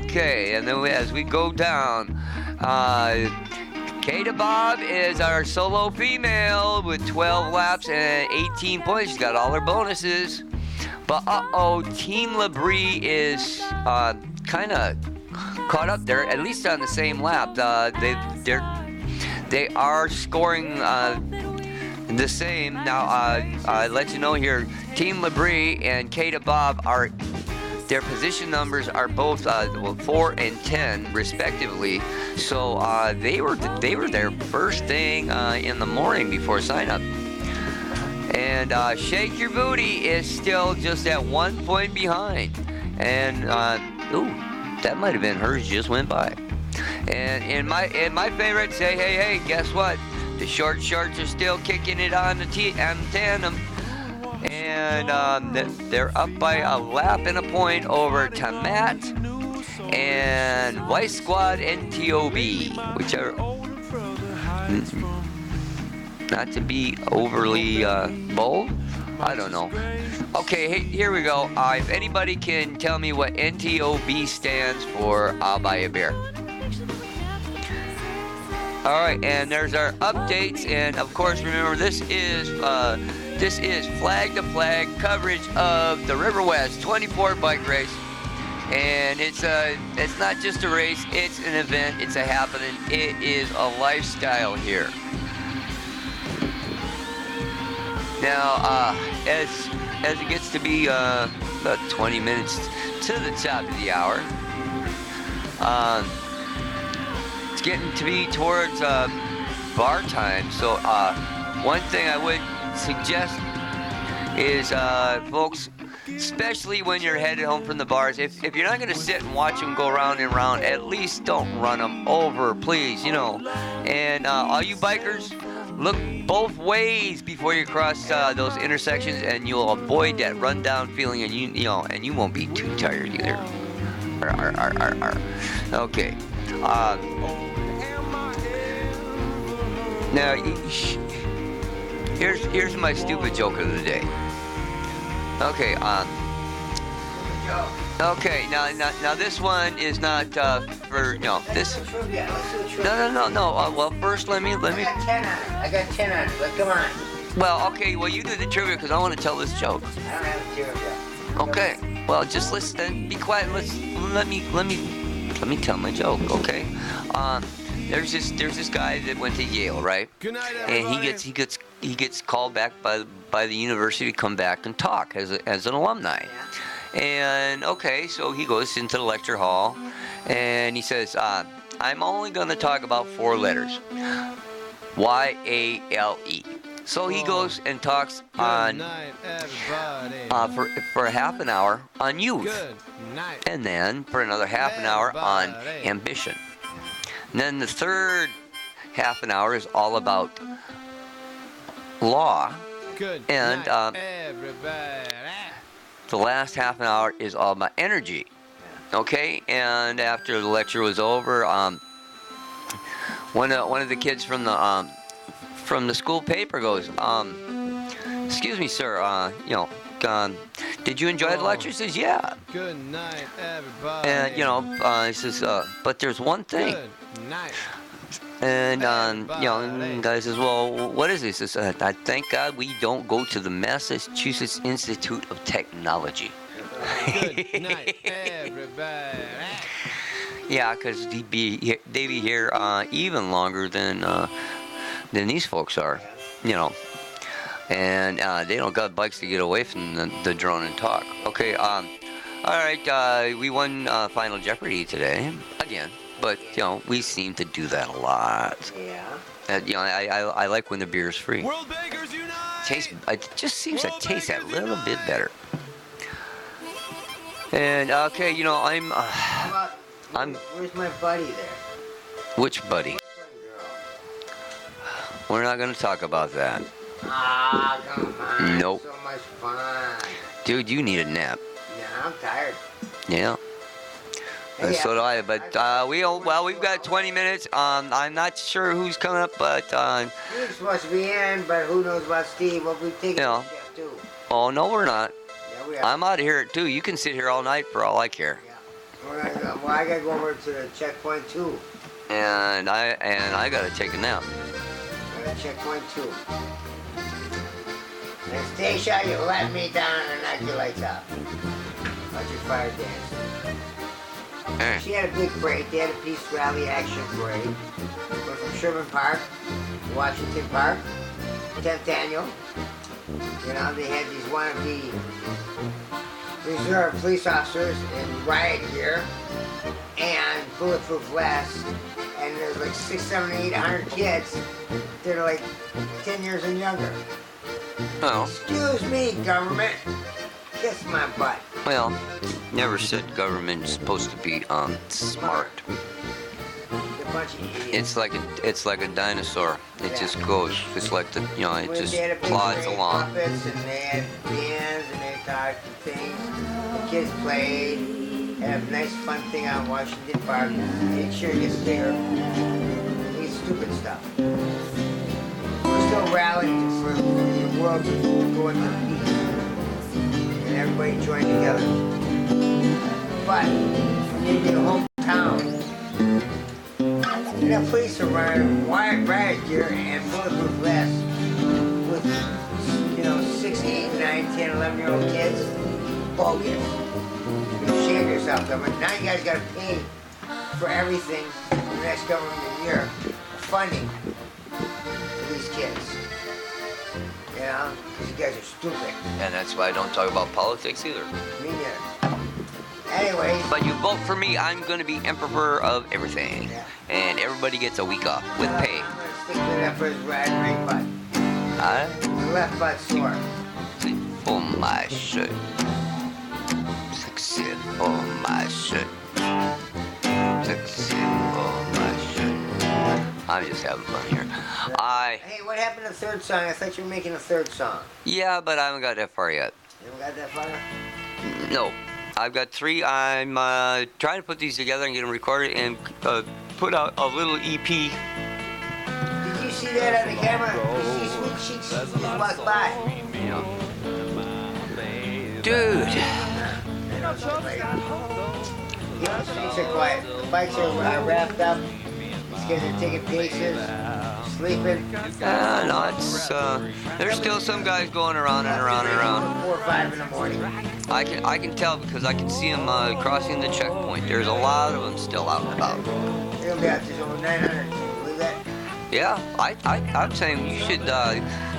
Okay, and then as we go down, Kata Bob is our solo female with 12 laps and 18 points. She's got all her bonuses. But Team Labrie is kind of caught up there, at least on the same lap. They are scoring the same. Now, I'll let you know here, Team Labrie and Kata Bob their position numbers are both 4 and 10 respectively. So they were there first thing in the morning before sign up. And Shake Your Booty is still just at 1 point behind. And that might have been hers just went by. And in my favorite, say hey, guess what? The short shorts are still kicking it on the tandem. And they're up by a lap and a point over Tamat and Vice Squad NTOB, which are not to be overly bold. I don't know. Okay, hey, here we go. If anybody can tell me what NTOB stands for, I'll buy a beer. All right, and there's our updates, and of course, remember this is flag to flag coverage of the River West 24 bike race, and it's not just a race, it's an event, it's a happening, it is a lifestyle here. Now, as it gets to be about 20 minutes to the top of the hour, it's getting to be towards bar time. So one thing I would suggest is, folks, especially when you're headed home from the bars, if you're not going to sit and watch them go round and round, at least don't run them over, please, And all you bikers, look both ways before you cross those intersections, and you'll avoid that rundown feeling, and and you won't be too tired either. Okay. Now, here's my stupid joke of the day. Okay. Okay. Now this one is not for this. No. Well, first let me. I got 10 on it. But come on. Well, okay. Well, you do the trivia because I want to tell this joke. I don't have a trivia. Okay. Well, just listen. Be quiet. Let me tell my joke. Okay. There's this guy that went to Yale, right? Good night, and he gets called back by the university to come back and talk as an alumni. And okay, so he goes into the lecture hall, and he says, "I'm only going to talk about 4 letters, YALE." So he goes and talks on for a half an hour on youth, and then for another half an hour on ambition. And then the third half an hour is all about law, and the last half an hour is all about energy. Okay, and after the lecture was over, one of the kids from the school paper goes, "Excuse me, sir. Did you enjoy the lecture?" He says, "Yeah." Good night, everybody. And he says, "But there's one thing." Good night. And the guy says, "Well, what is this?" He says, "I thank God we don't go to the Massachusetts Institute of Technology." Good night, everybody. Yeah, because they be here even longer than these folks are, and they don't got bikes to get away from the drone and talk. Okay, all right, we won Final Jeopardy today again. But we seem to do that a lot. Yeah. I like when the beer is free. World Bakers Unite! It just seems to taste that little bit better. And okay, I'm. Where's my buddy there? Which buddy? We're not gonna talk about that. Ah, come on. Nope. So much fun. Dude, you need a nap. Yeah, I'm tired. Yeah. So do I, but we've got 20 minutes. I'm not sure who's coming up, but Steve's supposed to be in, but who knows about Steve? What we take Yeah. shift too. Oh no, we're not. Yeah, we are. I'm out of here too. You can sit here all night for all I care. Well, I gotta go over to the checkpoint too. and I gotta take a nap. Checkpoint 2. And Stacia, you let me down and knock your lights out. How's your fire dance? She had a big parade. They had a peace rally action parade. Went from Sherman Park, Washington Park, 10th annual. You know, they had these wannabe reserve police officers in riot gear and bulletproof vests. And there's like 600, 700, 800 kids that are like 10 years and younger. Oh. Excuse me, government. Kiss my butt. Well, never said government's supposed to be smart. They're a bunch of idiots. It's like a dinosaur. It just goes. It's like it just They had a big plods parade, along. puppets, and they had bands and they talked things. The kids played. Had a nice fun thing on Washington Park. Make sure it gets bigger. It's stupid stuff. We're still rallying for the world to go into peace. And everybody join together. But when you get a hometown, and the police are running riot gear and bulletproof vests with, 6, 8, 9, 10, 11-year-old kids, bogus. You shame yourself, government. Now you guys got to pay for everything in the next government year. Funding for these kids. You know? Because you guys are stupid. And that's why I don't talk about politics either. Me neither. Anyways. But you vote for me, I'm going to be emperor of everything. Yeah. And everybody gets a week off with pay. I'm going to stick to that first right butt. The left butt sore. For my shirt. Sexy for my shirt. Sexy for my shirt. I'm just having fun here. Hey, what happened to the third song? I thought you were making a third song. Yeah, but I haven't got that far yet. You haven't got that far? No. I've got 3. I'm trying to put these together and get them recorded and put out a little EP. Did you see that on the camera? You see Sweet Cheeks just walk by. Dude. The streets are quiet. The bikes are wrapped up. These guys are taking paces, sleeping. No, it's there's still some guys going around and around and around. 4 or 5 in the morning. I can tell because I can see them crossing the checkpoint. There's a lot of them still out and about. They'll be out there over 900. Can you believe that? Yeah, I'm saying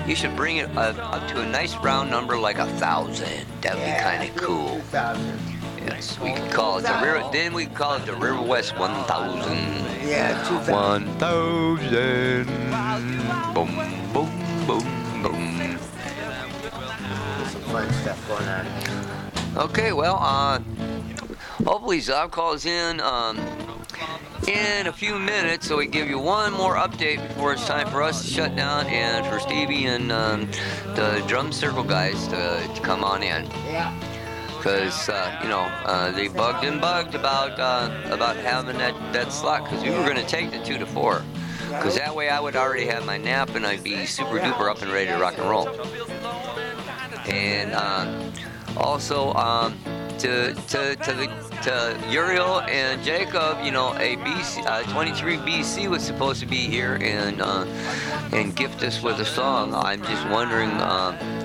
you should bring it up to a nice round number like 1,000. That'd be kind of cool. 2,000. Yes, we could call it the river. Then we could call it the River West 1,000. Yeah, 2,000. 1,000. Boom, boom, boom, boom. There's some fun stuff going on. Okay, well, hopefully Zob calls in a few minutes, so we give you one more update before it's time for us to shut down and for Stevie and the drum circle guys to come on in. Yeah. Because they bugged about having that slot because we were going to take the 2 to 4. Because that way I would already have my nap and I'd be super duper up and ready to rock and roll. And also to Uriel and Jacob, a 23 BC was supposed to be here and gift us with a song. I'm just wondering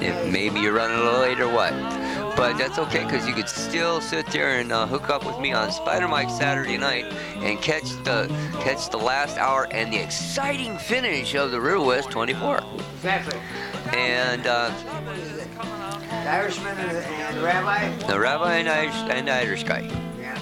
if maybe you're running a little late or what. But that's okay, because you could still sit there and hook up with me on Spider Mike Saturday night and catch the last hour and the exciting finish of the River West 24. Exactly. And the Irishman and the Rabbi. The Rabbi and the Irish guy. Yeah,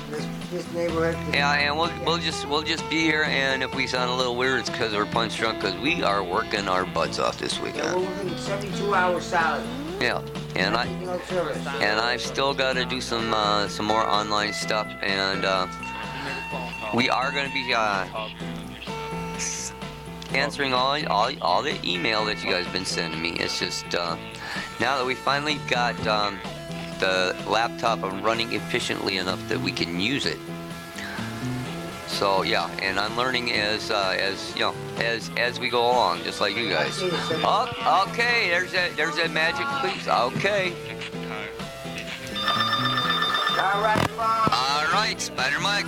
this neighborhood. Yeah, and we'll just be here, and if we sound a little weird, it's because we're punch drunk, because we are working our butts off this weekend. Yeah, we're working 72 hours solid. Yeah, and I've still got to do some more online stuff, and we are going to be answering all the email that you guys have been sending me. It's just now that we finally got the laptop running efficiently enough that we can use it. So yeah, and I'm learning as we go along, just like you guys. Oh, okay, there's that magic, please. Okay. All right, Spider Mike.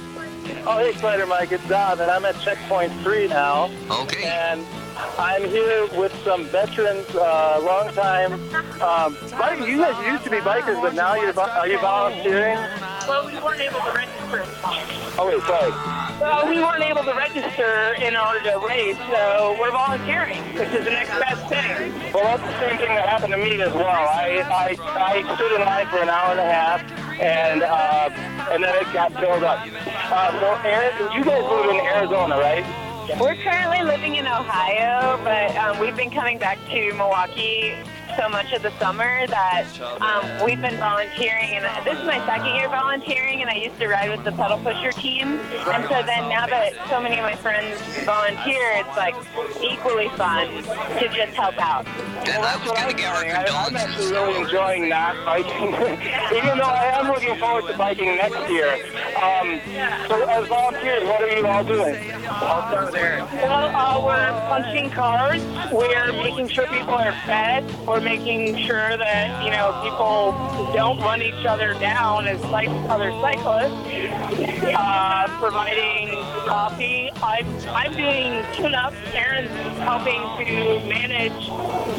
Oh, hey, Spider Mike, it's Don, and I'm at checkpoint 3 now. Okay. And I'm here with some veterans, long time. You guys used to be bikers, but now are you volunteering? Well, we weren't able to register. Oh, wait, sorry. Well, we weren't able to register in order to race, so we're volunteering, which is the next best thing. Well, that's the same thing that happened to me as well. I stood in line for an hour and a half, and then it got filled up. So, Eric, you guys live in Arizona, right? We're currently living in Ohio, but we've been coming back to Milwaukee so much of the summer that we've been volunteering, and this is my second year volunteering, and I used to ride with the pedal pusher team, and so then now that so many of my friends volunteer, it's like equally fun to just help out. And I was going to give her I'm actually really enjoying not biking, even though I am looking forward to biking next year. So as volunteers, what are you all doing? I'll start with Eric. Well, we're punching cars. We're making sure people are fed. We're making sure that, people don't run each other down as other cyclists. Providing coffee. I'm doing tune-ups. Aaron's helping to manage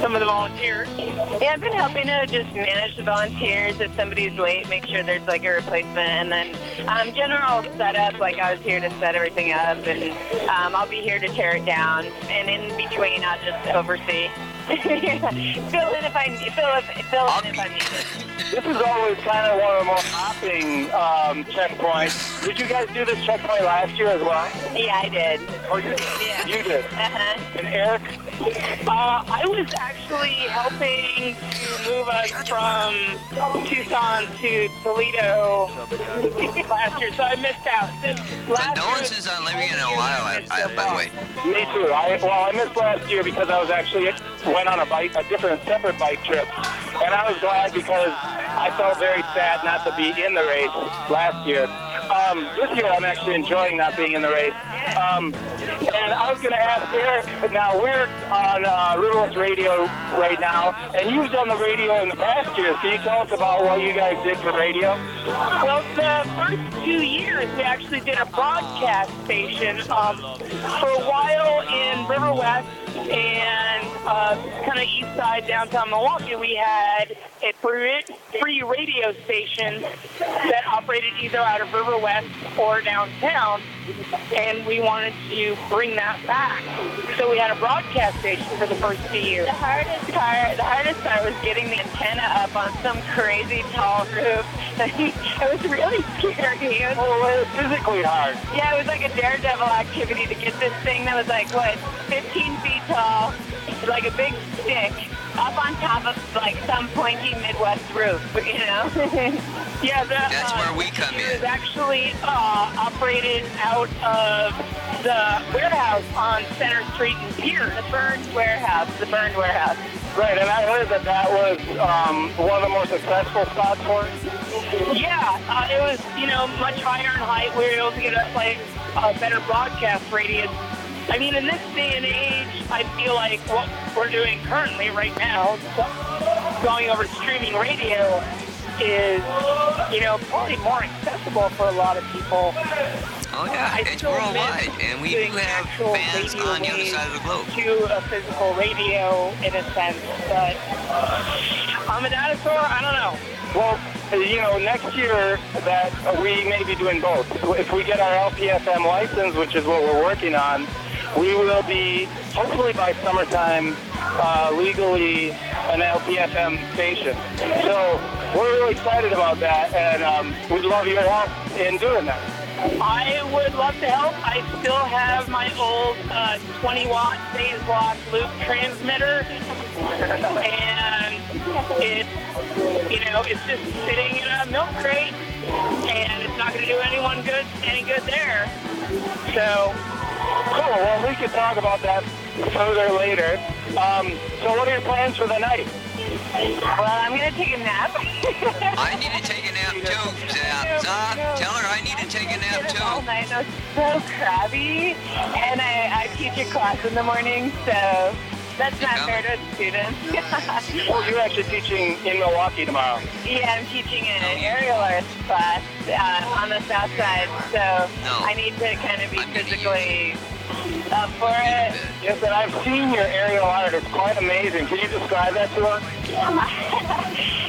some of the volunteers. Yeah, I've been helping to just manage the volunteers. If somebody's late, make sure there's like a replacement, and then general setup, like I was here to set everything up, and I'll be here to tear it down, and in between I'll just oversee. Fill in if I need it. This is always kind of one of the more hopping checkpoints. Did you guys do this checkpoint last year as well? Yeah, I did. Oh, you did? Yeah. You did? Uh-huh. And Eric? I was actually helping to move us from Tucson to Toledo last year, so I missed out. Condolences on living in Ohio, by the way. Me too. I missed last year because I was actually went on a different separate bike trip, and I was glad because I felt very sad not to be in the race last year. This year I'm actually enjoying not being in the race. And I was going to ask Eric, now we're on rw24 radio right now, and you've done the radio in the past years. Can you tell us about what you guys did for radio? Well, the first 2 years we actually did a broadcast station. For a while in River West and kind of east side downtown Milwaukee, we had a free radio station that operated either out of River West or downtown, and we wanted to bring that back. So we had a broadcast station for the first 2 years. The hardest part was getting the antenna up on some crazy tall roof. It was really scary. It was physically hard. Yeah, it was like a daredevil activity to get this thing that was 15 feet tall, like a big stick, up on top of some pointy Midwest roof, Yeah, that's where we come in. It was actually operated out of the warehouse on Center Street in Pierce. The burned warehouse. Right, and I heard that was one of the more successful spots for it. Yeah, it was, much higher in height. We were able to get a better broadcast radius. I mean, in this day and age, I feel like what we're doing currently right now, going over streaming radio, is, probably more accessible for a lot of people. Oh yeah, it's worldwide, and we do have fans on the other side of the globe. To a physical radio, in a sense, but I'm a dinosaur. I don't know. Well, next year that we may be doing both. If we get our LPFM license, which is what we're working on, we will be, hopefully by summertime, legally an LPFM station. So we're really excited about that, and we'd love your help in doing that. I would love to help. I still have my old 20-watt phase lock loop transmitter, and it's just sitting in a milk crate, and it's not going to do anyone any good there. So, cool. Well, we could talk about that further later. So what are your plans for the night? Well, I'm going to take a nap. I need to take a nap too. Tell her I need to take a nap too. All night. I was so crabby, and I teach a class in the morning, so That's not fair to students. Oh, you're actually teaching in Milwaukee tomorrow. Yeah, I'm teaching an aerial arts class on the south side, so I need to kind of be physically up for it. Yes, and I've seen your aerial art. It's quite amazing. Can you describe that to us?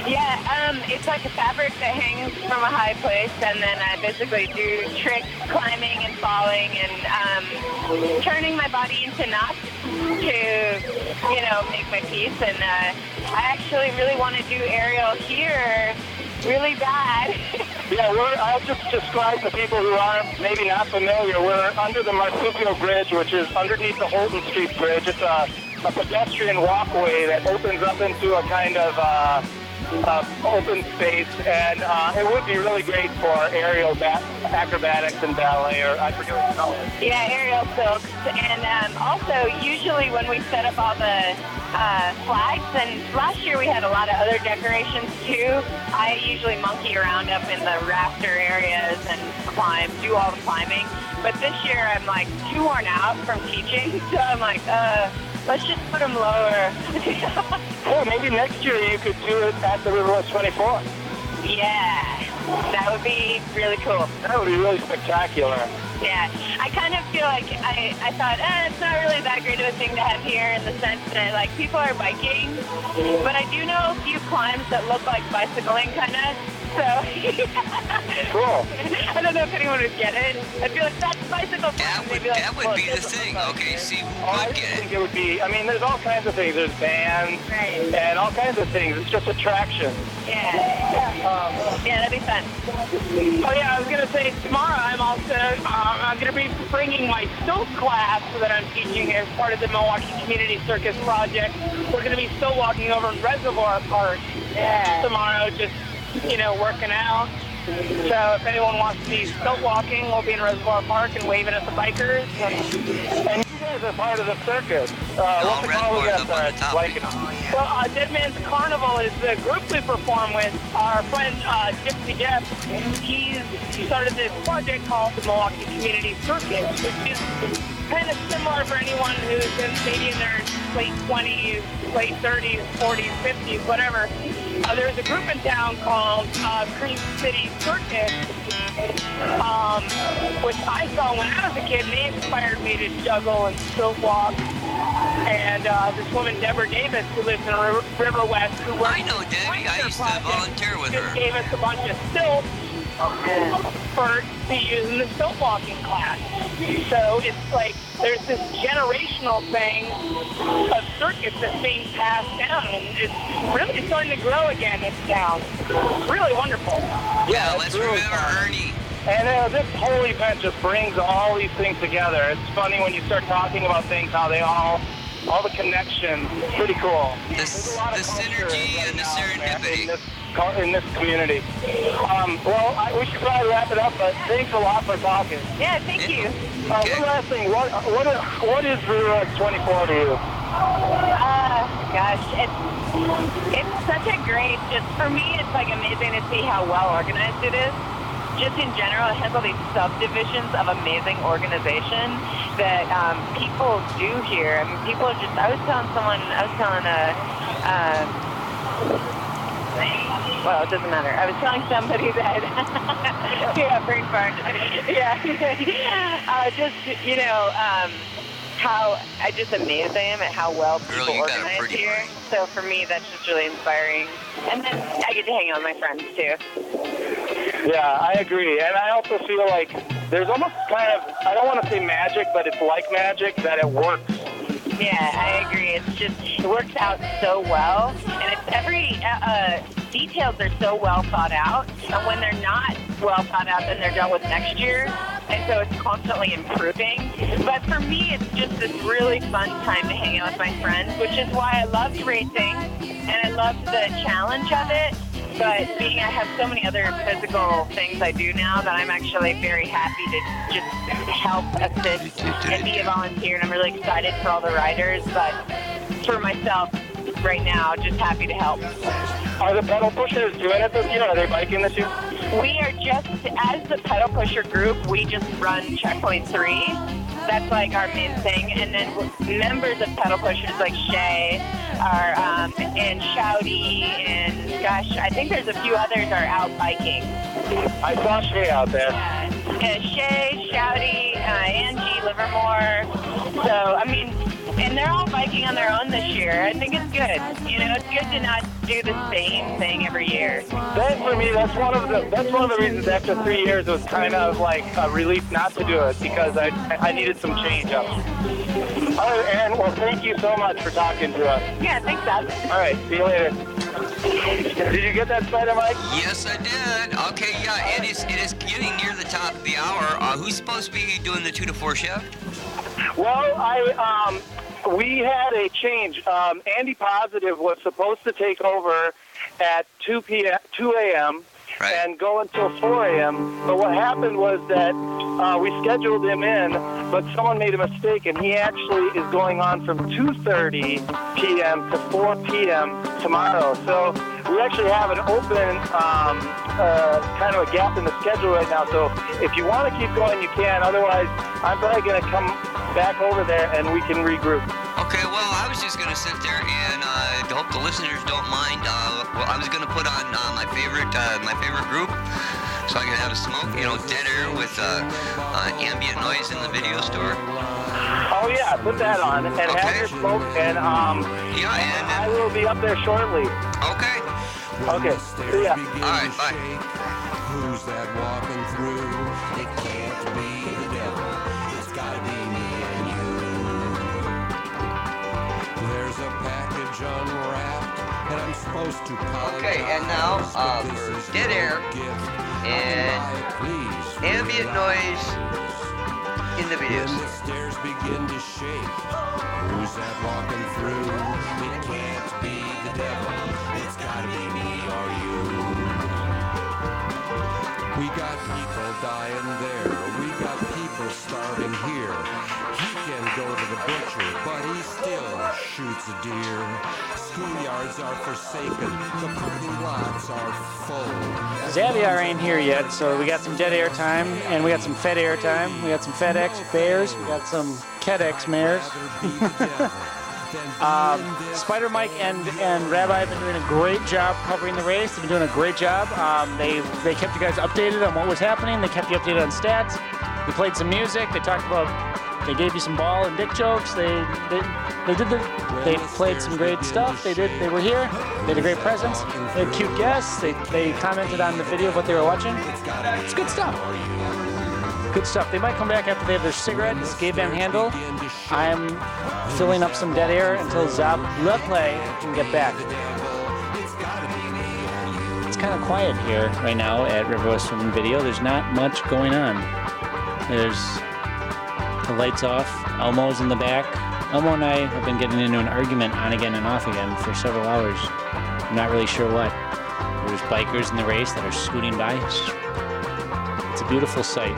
Yeah, it's like a fabric that hangs from a high place, and then I basically do tricks, climbing and falling, and turning my body into knots to, make my piece. And I actually really want to do aerial here really bad. Yeah, I'll just describe to people who aren't maybe not familiar. We're under the Marsupial Bridge, which is underneath the Holton Street Bridge. It's a pedestrian walkway that opens up into a kind of open space, and it would be really great for aerial acrobatics and ballet, or I forget what it's called. Yeah, aerial silks. And also, usually when we set up all the flags, and last year we had a lot of other decorations too, I usually monkey around up in the rafter areas and do all the climbing. But this year I'm like too worn out from teaching, so I'm like, let's just put them lower. Well, maybe next year you could do it at the rw24. Yeah, that would be really cool. That would be really spectacular. Yeah, I kind of feel like I thought, it's not really that great of a thing to have here in the sense that, like, people are biking, but I do know a few climbs that look like bicycling, kind of. So, cool. I don't know if anyone would get it. I feel like that's bicycle climb. That would be the thing. Okay, see, I think it would be. I mean, there's all kinds of things. There's bands and all kinds of things. It's just attraction. Yeah, that'd be fun. Oh yeah, I was gonna say tomorrow I'm also I'm gonna be bringing my stilt class that I'm teaching as part of the Milwaukee Community Circus project. We're gonna be stilt walking over in Reservoir Park tomorrow, just working out. So if anyone wants to see stilt walking, we'll be in Reservoir Park and waving at the bikers. And you guys are part of the circus. What's the call we got Well, Dead Man's Carnival is the group we perform with. Our friend Gypsy Jeff, he started this project called the Milwaukee Community Circus, which is kind of similar for anyone who's maybe in their late 20s, late 30s, 40s, 50s, whatever. There's a group in town called Cream City Circus, which I saw when I was a kid, and they inspired me to juggle and stilt walk. And this woman, Deborah Davis, who lives in River West, who works I know Debbie. I used to volunteer with just her. gave us a bunch of stilts for to use in the stilt walking class. So it's like there's this generational thing of circus that's being passed down, and it's really starting to grow again in town. It's really wonderful. Yeah, let's remember Ernie. And this whole event just brings all these things together. It's funny when you start talking about things, how they all the connections. It's pretty cool. The synergy and the serendipity. In this community. We should probably wrap it up, but thanks a lot for talking. Yeah, thank you. One last thing. What is rw24 to you? Gosh, it's such a great, for me, it's like amazing to see how well organized it is. Just in general, it has all these subdivisions of amazing organization that people do here. I mean, people are just, well, it doesn't matter. I was telling somebody that, brain fart. How just amazed I am at how well people organize here. So for me, that's just really inspiring. And then I get to hang out with my friends too. Yeah, I agree. And I also feel like there's almost kind of, I don't want to say magic, but it's like magic that it works. Yeah, I agree. It works out so well. And it's every, details are so well thought out. And when they're not well thought out, then they're dealt with next year. And so it's constantly improving. But for me, it's just this really fun time to hang out with my friends, which is why I loved racing. And I loved the challenge of it. But being I have so many other physical things I do now that I'm actually very happy to just help assist and be a volunteer. And I'm really excited for all the riders. But for myself right now, just happy to help. Are the pedal pushers doing it this year? Are they biking this year? We are just, as the pedal pusher group, we just run Checkpoint 3. that's like our main thing. And then members of Pedal Pushers like Shay and Shouty and gosh, I think there's a few others are out biking. I saw Shay out there. Yeah, Shay, Shouty, Angie, Livermore. So, I mean, and they're all biking on their own this year. I think it's good. You know, it's good to not do the same thing every year. That for me, that's one of the reasons after 3 years it was kind of like a relief not to do it because I needed some change up. All right, Aaron. Well, thank you so much for talking to us. Yeah, thanks, Dad. All right, see you later. Did you get that Spider Mike? Yes, I did. Okay, yeah, it is getting near the top of the hour. Who's supposed to be doing the 2 to 4 shift? Well, we had a change. Andy Positive was supposed to take over at 2 a.m. and go until 4 a.m. But what happened was that we scheduled him in, but someone made a mistake, and he actually is going on from 2:30 p.m. to 4 p.m. tomorrow. So we actually have an open kind of a gap in the schedule right now. So if you want to keep going, you can. Otherwise, I'm probably going to come back over there and we can regroup. Okay, well, I was just going to sit there and hope the listeners don't mind. Well, I was going to put on my favorite group so I can have a smoke, you know, Dead Air with ambient noise in the video store. Oh, yeah, put that on and have your smoke, and I will be up there shortly. Okay. Okay, see ya. All right, bye. Who's that walking through? It can't be the devil. It's gotta be me and you. There's a package unwrapped, and I'm supposed to apologize. Okay, and now for Dead Air and ambient noise in the videos. When the stairs begin to shake, who's that walking through? It can't be the devil. It's gotta be me or you. We got people dying there. We got people starving here. He can go to the butcher, but he still shoots a deer. Schoolyards are forsaken. The parking lots are full. Xavier ain't here yet, so we got some Dead Air time, and we got some Fed Air time. We got some FedEx Bears. We got some KedX Mares. Spider Mike and Rabbi have been doing a great job covering the race. They've been doing a great job. They kept you guys updated on what was happening. They kept you updated on stats. We played some music. They talked about. They gave you some ball and dick jokes. They played some great stuff. They were here. They had a great presence. They had cute guests. They commented on the video of what they were watching. It's good stuff. Good stuff. They might come back after they have their cigarette. This is Gabe Van Handel. I'm filling up some Dead Air until Zab Le Play can get back. It's kind of quiet here right now at River West Swimming Video. There's not much going on. There's the lights off. Elmo's in the back. Elmo and I have been getting into an argument on again and off again for several hours. I'm not really sure what. There's bikers in the race that are scooting by. It's a beautiful sight.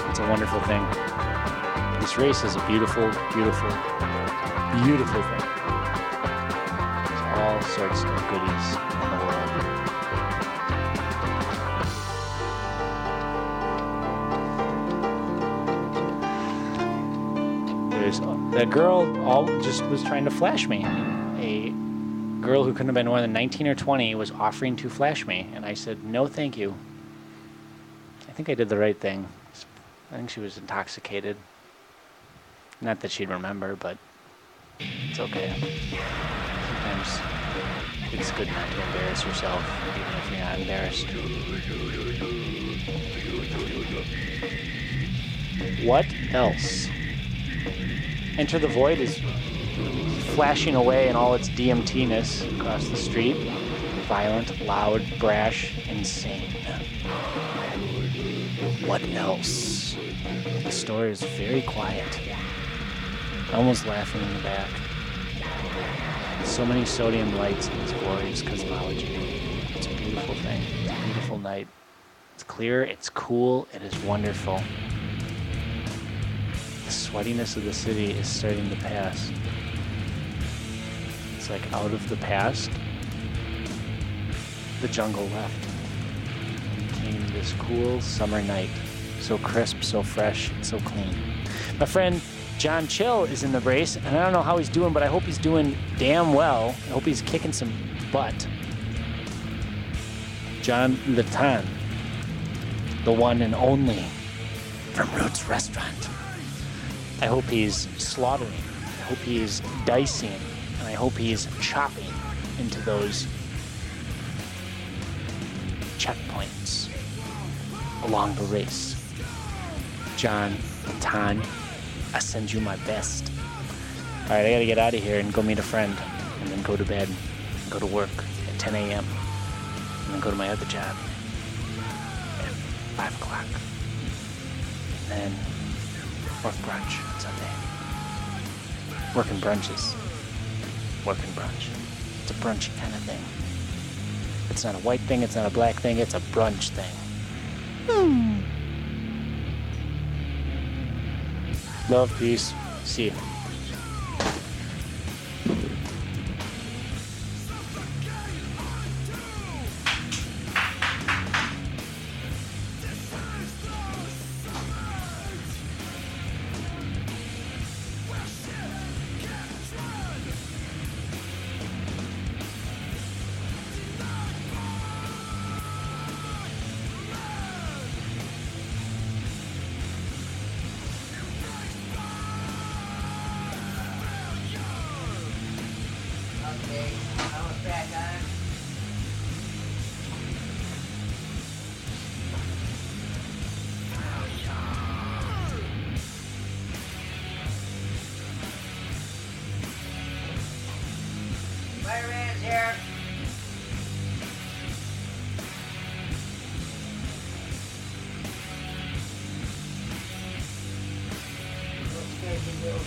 It's a wonderful thing. This race is a beautiful, beautiful, beautiful thing. There's all sorts of goodies in the world. There's the girl just was trying to flash me. A girl who couldn't have been more than 19 or 20 was offering to flash me, and I said, no, thank you. I think I did the right thing. I think she was intoxicated. Not that she'd remember, but it's okay. Sometimes it's good not to embarrass yourself, even if you're not embarrassed. What else? Enter the Void is flashing away in all its DMT-ness across the street. Violent, loud, brash, insane. What else? The store is very quiet. Elmo's laughing in the back. So many sodium lights in this glorious cosmology. It's a beautiful thing. It's a beautiful night. It's clear, it's cool, it is wonderful. The sweatiness of the city is starting to pass. It's like out of the past, the jungle left. And came this cool summer night. So crisp, so fresh, so clean. My friend John Chill is in the race, and I don't know how he's doing, but I hope he's doing damn well. I hope he's kicking some butt. John Letan, the one and only from Roots Restaurant. I hope he's slaughtering. I hope he's dicing. And I hope he's chopping into those checkpoints along the race. John Letan, I send you my best. All right, I gotta get out of here and go meet a friend, and then go to bed, and go to work at 10 a.m., and then go to my other job at 5 o'clock, and then work brunch on Sunday. Working brunches. Working brunch. It's a brunchy kind of thing. It's not a white thing, it's not a black thing, it's a brunch thing. Love, peace. See you. Okay, almost back on. Spider-Man's here. Okay, you do.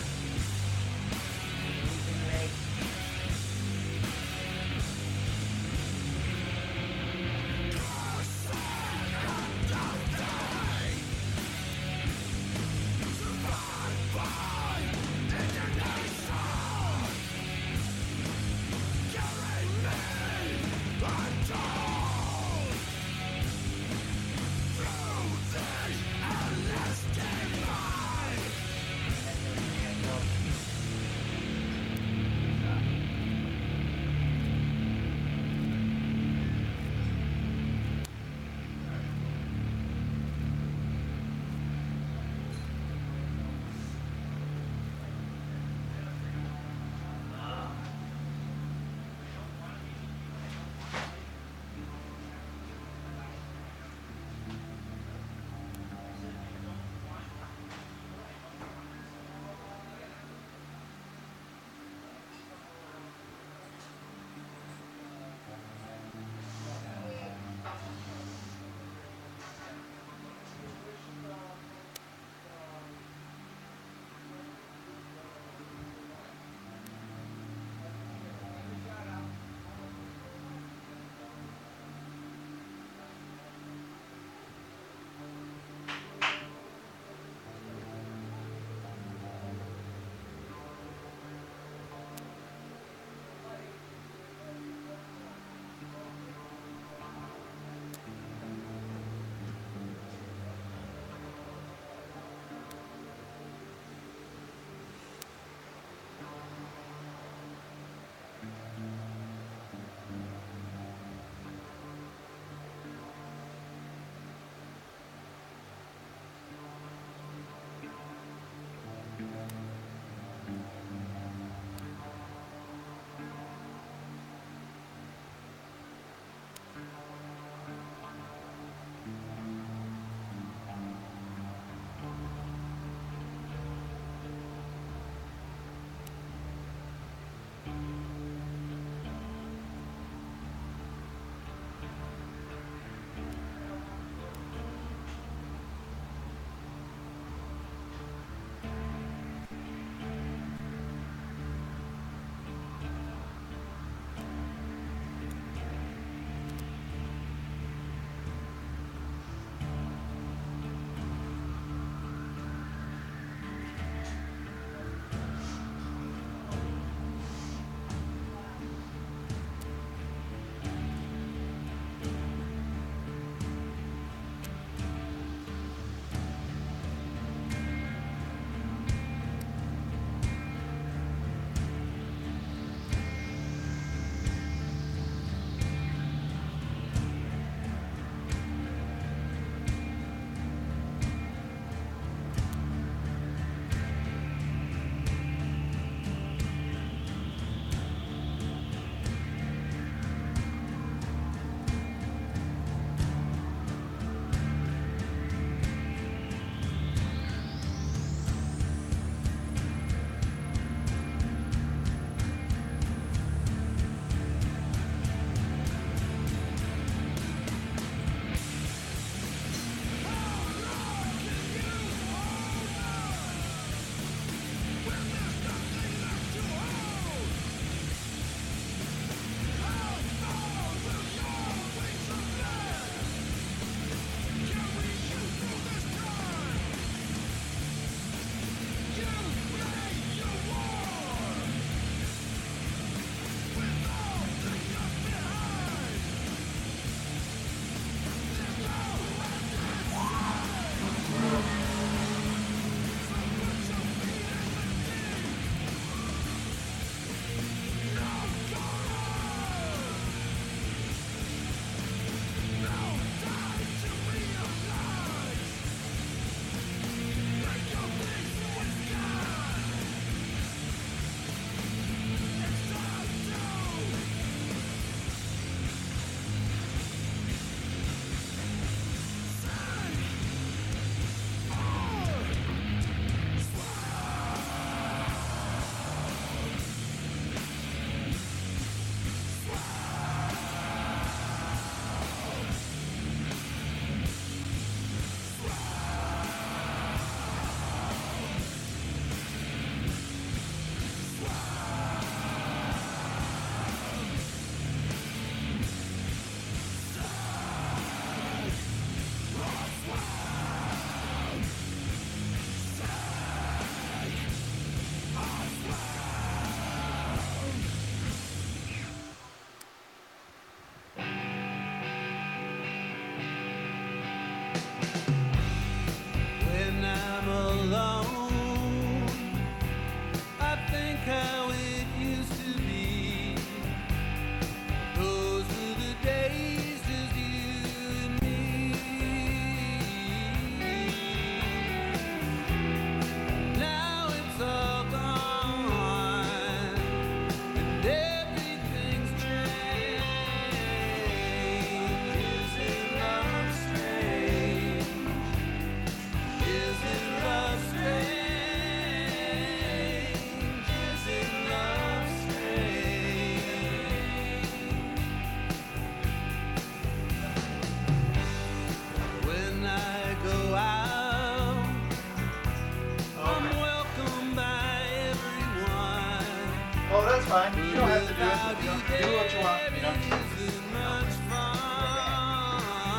fine. You don't have to do it. You know, do what you want. You know.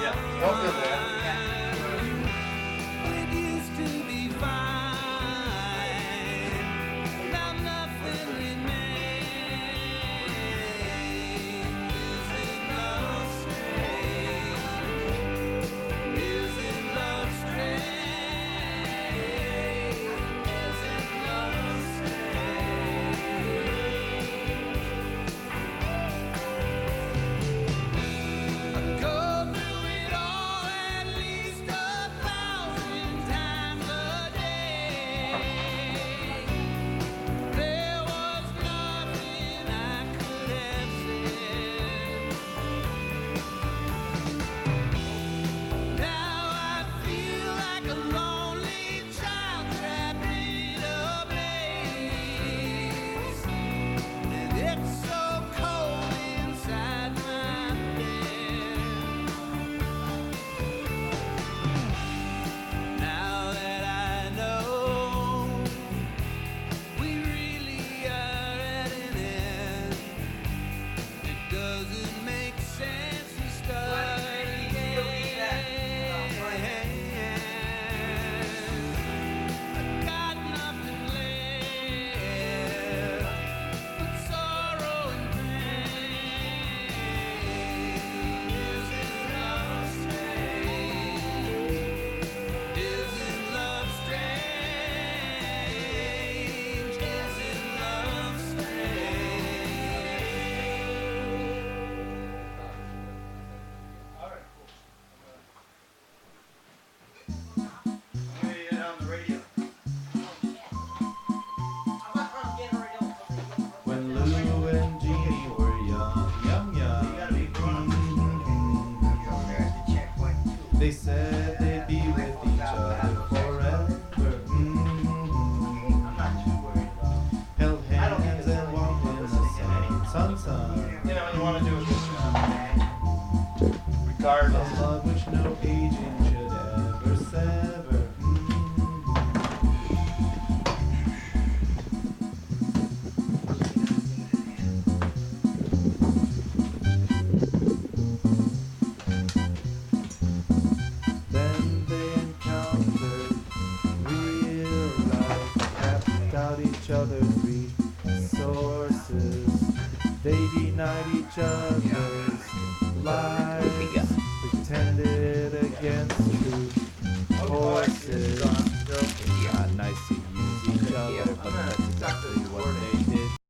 Yeah. Don't feel bad. When Lou and Jeannie were young, they said they'd be with each other forever. Held hands and walked in the sun. You know, you want to do it this way. Regardless. A love which no aging should ever sever. Then they encountered real life, tapped out each other's resources. They denied each other's lives, pretended against truth. Horses, not nice to use each other, but that's exactly